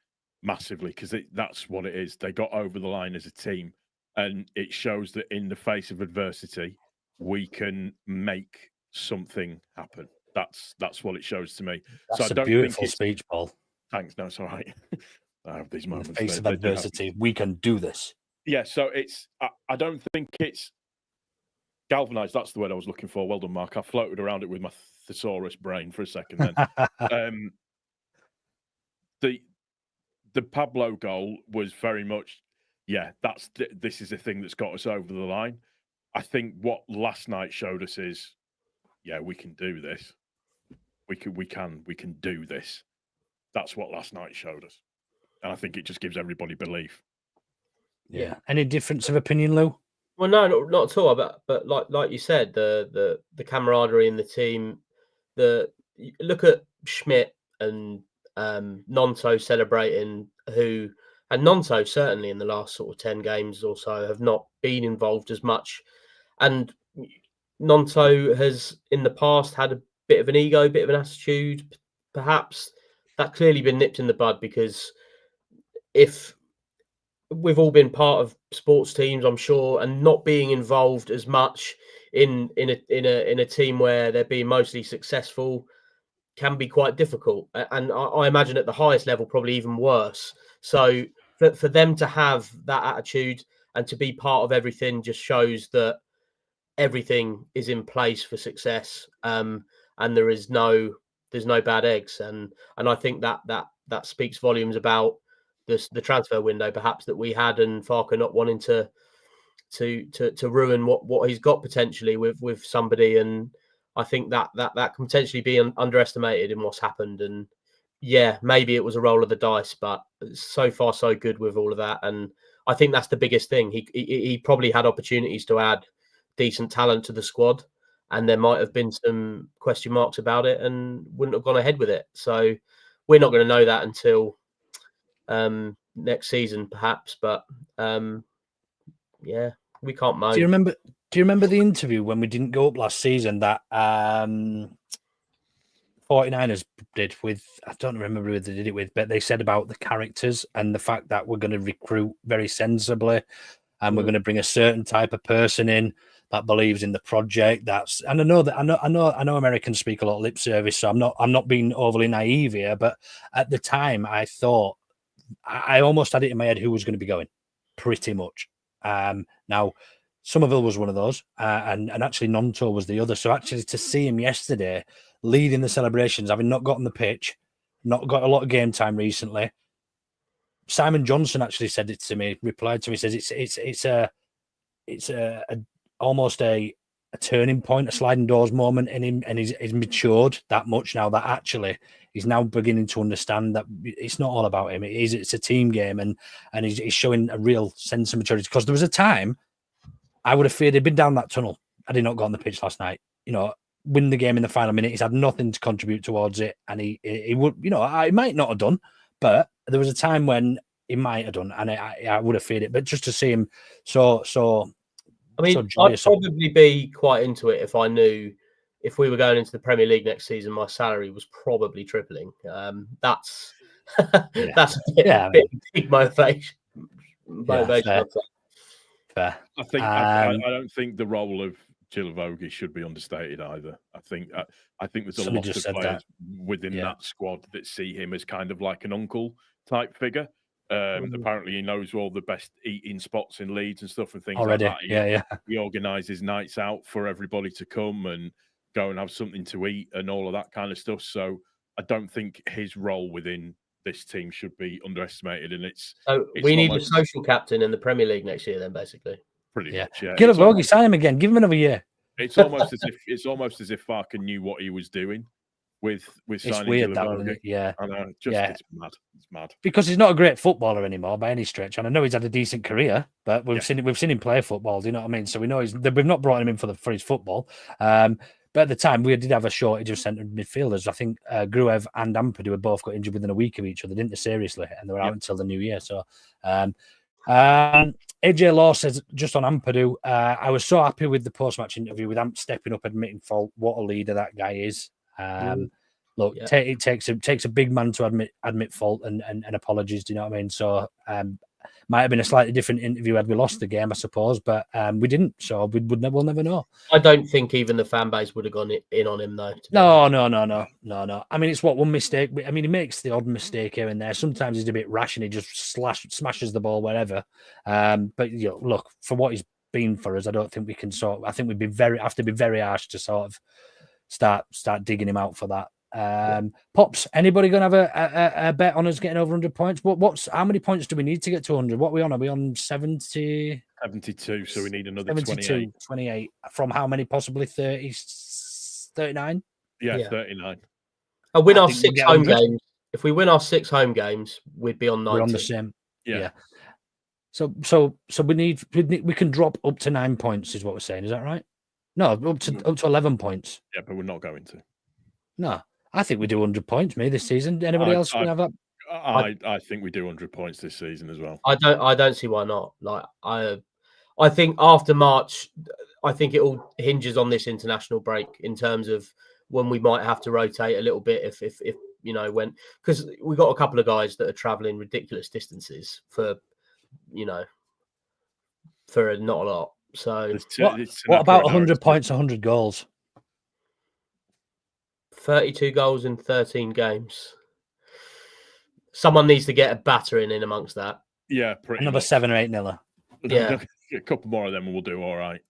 massively because that's what it is. They got over the line as a team. And it shows that in the face of adversity, we can make something happen. That's what it shows to me. That's a beautiful speech, Paul. Thanks. No, it's all right. I have these moments. In the face of adversity, we can do this. Yeah, so I don't think it's galvanized. That's the word I was looking for. Well done, Mark. I floated around it with my thesaurus brain for a second then. The Pablo goal was very much, yeah, this is the thing that's got us over the line. I think what last night showed us is, yeah, we can do this. We can do this. That's what last night showed us, and I think it just gives everybody belief. Yeah. Any difference of opinion, Lou? Well, no, not at all. But like you said, the camaraderie in the team. Look at Schmidt and Nonto celebrating, and Nonto certainly in the last sort of 10 games or so have not been involved as much. And Nonto has in the past had a bit of an ego, bit of an attitude. Perhaps that's clearly been nipped in the bud, because if we've all been part of sports teams, I'm sure, and not being involved as much in a team where they're being mostly successful can be quite difficult. And I imagine at the highest level, probably even worse. So for them to have that attitude and to be part of everything just shows that everything is in place for success. And there's no bad eggs. And I think that speaks volumes about the transfer window, perhaps, that we had, and Farke not wanting to ruin what he's got potentially with somebody. And I think that can potentially be underestimated in what's happened. And yeah, maybe it was a roll of the dice, but so far so good with all of that. And I think that's the biggest thing. He probably had opportunities to add decent talent to the squad, and there might have been some question marks about it and wouldn't have gone ahead with it. So we're not going to know that until next season, perhaps. But yeah, we can't moan. Do you remember the interview when we didn't go up last season that 49ers did with, I don't remember who they did it with, but they said about the characters and the fact that we're going to recruit very sensibly, and we're going to bring a certain type of person in that believes in the project. And I know Americans speak a lot of lip service, so I'm not being overly naive here, but at the time I thought, I almost had it in my head who was going to be going, pretty much. Now, Somerville was one of those, and actually Nonto was the other. So actually to see him yesterday leading the celebrations, having not gotten the pitch, not got a lot of game time recently. Simon Johnson actually said it to me, replied to me, says it's almost a turning point, a sliding doors moment in him, and he's matured that much now that actually he's now beginning to understand that it's not all about him. It's a team game, and he's showing a real sense of maturity. Because there was a time I would have feared he'd been down that tunnel had he not got on the pitch last night. You know, win the game in the final minute. He's had nothing to contribute towards it, and he would, you know, I might not have done, but there was a time when he might have done, and I would have feared it. But just to see him so I mean, I'd probably be quite into it if I knew if we were going into the Premier League next season, my salary was probably tripling. That's that's a big motivation. Fair. I think I don't think the role of Chilavogi should be understated either. I think there's a lot of players within that squad that see him as kind of like an uncle type figure. Apparently, he knows all the best eating spots in Leeds and stuff and things already. Like that. He organises nights out for everybody to come and go and have something to eat and all of that kind of stuff. So I don't think his role within this team should be underestimated. And it's we need a social captain in the Premier League next year, then basically. Pretty much, yeah. Chilavogi, sign him again. Give him another year. It's almost as if Farke knew what he was doing. With signing weird that one, yeah. I know, it's mad. It's mad. Because he's not a great footballer anymore by any stretch. And I know he's had a decent career, but we've seen him play football. Do you know what I mean? So we know we've not brought him in for his football. But at the time, we did have a shortage of centre midfielders. I think Gruev and Ampadu had both got injured within a week of each other, didn't they? Seriously, and they were out until the new year. So, AJ Law says just on Ampadu, I was so happy with the post-match interview with Amp stepping up, admitting fault. What a leader that guy is. Look, it takes a big man to admit fault and apologies. Do you know what I mean? So, might have been a slightly different interview had we lost the game, I suppose, but we didn't. So we'll never know. I don't think even the fan base would have gone in on him though. No. I mean, it's one mistake. I mean, he makes the odd mistake here and there. Sometimes he's a bit rash and he just smashes the ball wherever. But you know, look, for what he's been for us, I don't think we can I think we'd have to be very harsh to sort of start digging him out for that. Pops, anybody gonna have a bet on us getting over 100 points? How many points do we need to get to 100? What are we on? Are we on 70? 72, so we need another 28 from how many? Possibly 30, 39? Yeah. 39. I win our 6 home games. If we win our 6 home games, we'd be on 90. We're on the same. Yeah. So we can drop up to 9 points, is what we're saying. Is that right? No, up to 11 points. Yeah, but we're not going to. No. I think we do 100 points, this season. Anybody else can have that? I think we do 100 points this season as well. I don't see why not. Like I think after March, I think it all hinges on this international break in terms of when we might have to rotate a little bit if you know when, because we got a couple of guys that are traveling ridiculous distances for not a lot. So what about 100 points, 100 goals? 32 goals in 13 games. Someone needs to get a battering in amongst that. Yeah, pretty another much. 7 or 8 nil. Yeah, a couple more of them and we'll do all right.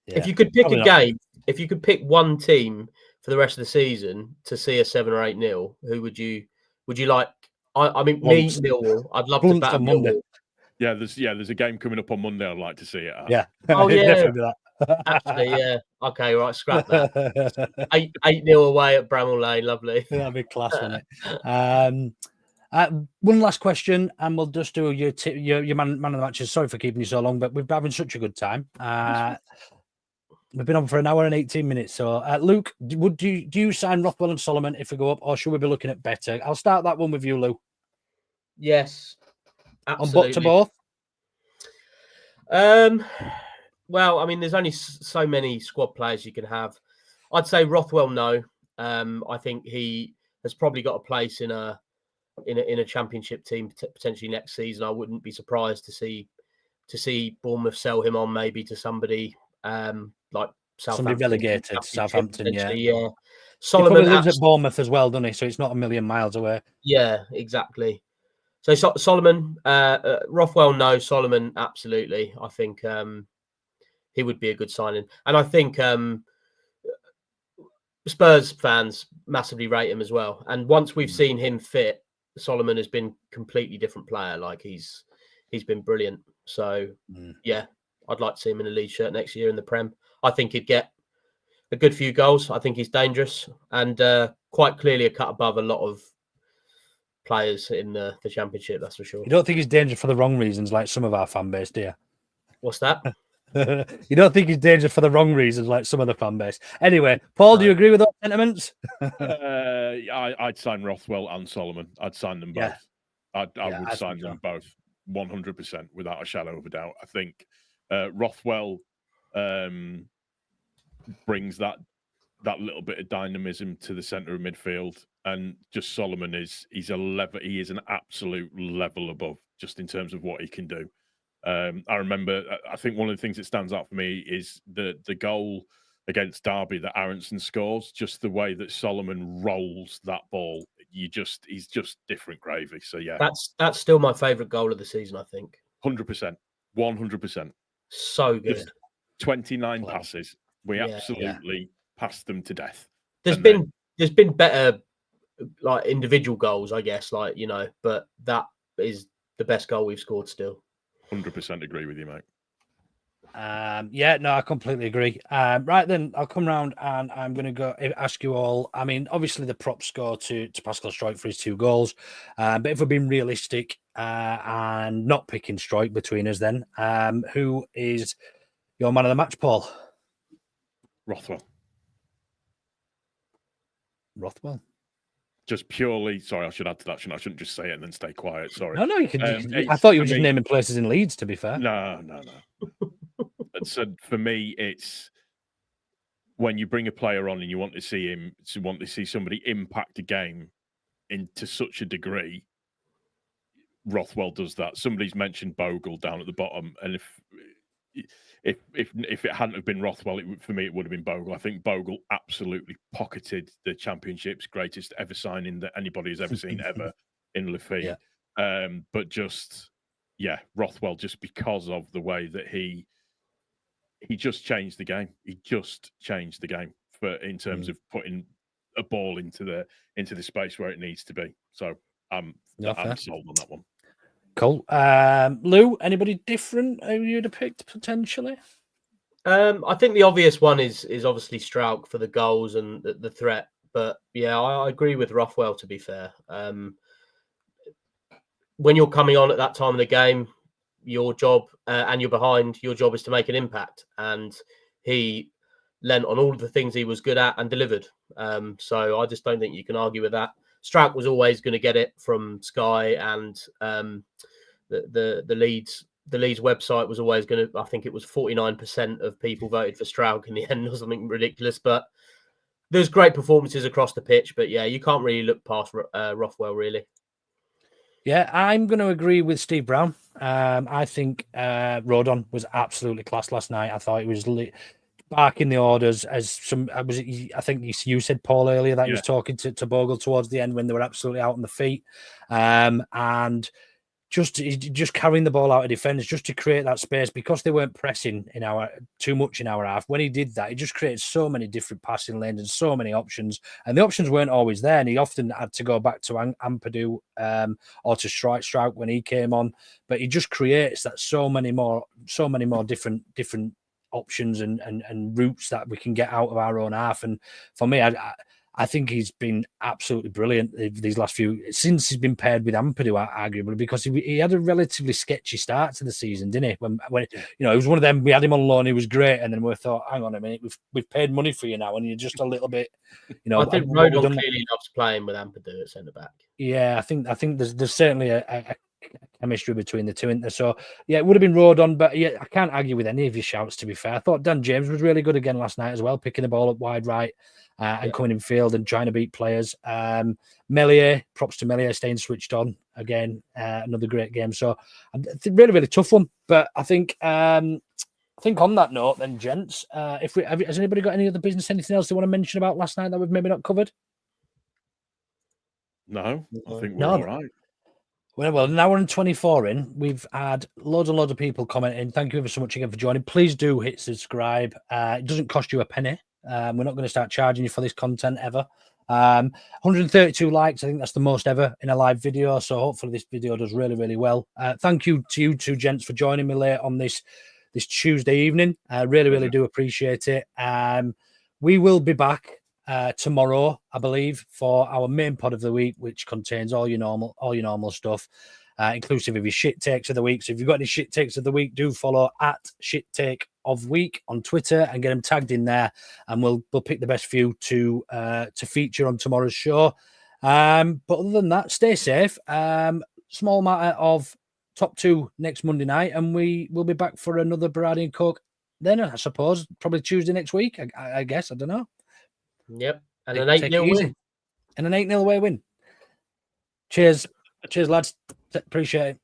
Yeah. If you could pick a game, if you could pick one team for the rest of the season to see a 7 or 8 nil, who would you like? I mean, me, Millwall. I'd love to bat Millwall. Yeah, there's a game coming up on Monday. I'd like to see it. Yeah. Oh yeah. Actually, yeah. Okay, right. Scrap that. 8-0 away at Bramall Lane. Lovely. That'd be class, wouldn't it? One last question, and we'll just do your man of the matches. Sorry for keeping you so long, but we've been having such a good time. We've been on for an hour and 18 minutes. So, Luke, do you sign Rothwell and Solomon if we go up, or should we be looking at better? I'll start that one with you, Lou. Yes, absolutely. On to both. Well, I mean, there's only so many squad players you can have. I'd say Rothwell, no. I think he has probably got a place in a championship team potentially next season. I wouldn't be surprised to see Bournemouth sell him on maybe to somebody like Southampton. Somebody relegated, Southampton, yeah. Solomon he lives at Bournemouth as well, doesn't he? So it's not a million miles away. Yeah, exactly. So Solomon, Rothwell, no. Solomon, absolutely. I think he would be a good signing. And I think Spurs fans massively rate him as well. And once we've seen him fit, Solomon has been a completely different player. Like he's been brilliant. So yeah, I'd like to see him in a Leeds shirt next year in the Prem. I think he'd get a good few goals. I think he's dangerous and quite clearly a cut above a lot of players in the Championship, that's for sure. You don't think he's dangerous for the wrong reasons like some of our fan base, do you? What's that? You don't think he's dangerous for the wrong reasons, like some of the fan base. Anyway, Paul, do you agree with those sentiments? I'd sign Rothwell and Solomon. I'd sign them both. Yeah. I would sign them both 100% without a shadow of a doubt. I think Rothwell brings that little bit of dynamism to the centre of midfield, and just Solomon he's a level. He is an absolute level above, just in terms of what he can do. I remember, I think one of the things that stands out for me is the goal against Derby that Aaronson scores, just the way that Solomon rolls that ball. He's just different gravy. So yeah, that's still my favourite goal of the season, I think. 100%, 100%. So good. Just 29 passes. We absolutely passed them to death. There's been better like individual goals, I guess, like, you know, but that is the best goal we've scored still. 100% agree with you, mate. I completely agree. Right then, I'll come round and I'm going to go ask you all. I mean, obviously the props go to Pascal Struijk for his 2 goals, but if we're being realistic and not picking Struijk between us, then who is your man of the match, Paul? Rothwell. Just purely, sorry, I should add to that. I shouldn't just say it and then stay quiet. Sorry. No, you can. I thought you were just naming places in Leeds, to be fair. No. So for me, it's when you bring a player on and you want to see somebody impact a game into such a degree. Rothwell does that. Somebody's mentioned Bogle down at the bottom, and if it hadn't have been Rothwell, for me it would have been Bogle. I think Bogle absolutely pocketed the Championship's greatest ever signing that anybody has ever seen ever in LUFC. But just Rothwell, just because of the way that he just changed the game. He just changed the game in terms of putting a ball into the space where it needs to be. So I'm sold on that one. Cool. Lou, anybody different who you'd have picked potentially? I think the obvious one is obviously Struijk for the goals and the threat. But yeah, I agree with Rothwell, to be fair. When you're coming on at that time of the game, your job and you're behind, your job is to make an impact. And he lent on all of the things he was good at and delivered. So I just don't think you can argue with that. Struijk was always going to get it from Sky, and the Leeds website was always going to. I think it was 49% of people voted for Struijk in the end, or something ridiculous. But there's great performances across the pitch. But yeah, you can't really look past Rothwell, really. Yeah, I'm going to agree with Steve Brown. I think Rodon was absolutely class last night. I thought he was barking the orders as some. I think you said, Paul, earlier that he was talking to Bogle towards the end when they were absolutely out on the feet, and just carrying the ball out of defence just to create that space, because they weren't pressing too much in our half. When he did that, he just created so many different passing lanes and so many options, and the options weren't always there. And he often had to go back to Ampadu or to Struijk when he came on, but he just creates that so many more different options and routes that we can get out of our own half. And for me, I think he's been absolutely brilliant these last since he's been paired with Ampadu, arguably, because he had a relatively sketchy start to the season, didn't he? When it was one of them, we had him on loan, he was great, and then we thought, hang on a minute, we've paid money for you now, and you're just a little bit, I think Rodon clearly loves playing with Ampadu at centre back. Yeah, I think there's certainly a chemistry between the two, isn't there? So yeah, it would have been Rodon, but yeah, I can't argue with any of your shouts, to be fair. I thought Dan James was really good again last night as well, picking the ball up wide right and coming in field and trying to beat players. Meslier, props to Meslier, staying switched on again. Another great game. So really, really tough one. But I think on that note, then, gents, has anybody got any other business, anything else they want to mention about last night that we've maybe not covered? No, I think we're all right. Well, an hour and 24 in, we've had loads and loads of people commenting. Thank you ever so much again for joining. Please do hit subscribe. It doesn't cost you a penny. We're not going to start charging you for this content ever. 132 likes. I think that's the most ever in a live video. So hopefully this video does really, really well. Thank you to you two gents for joining me late on this Tuesday evening. I really do appreciate it. We will be back tomorrow, I believe, for our main pod of the week, which contains all your normal stuff, inclusive of your shit takes of the week. So if you've got any shit takes of the week, do follow at shit take of week on Twitter and get them tagged in there, and we'll pick the best few to feature on tomorrow's show. But other than that, stay safe. Small matter of top 2 next Monday night, and we will be back for another Berardi and Coke then, I suppose, probably Tuesday next week. I guess, I don't know. Yep, and an 8-0 win. And an 8-0 away win. Cheers, lads. Appreciate it.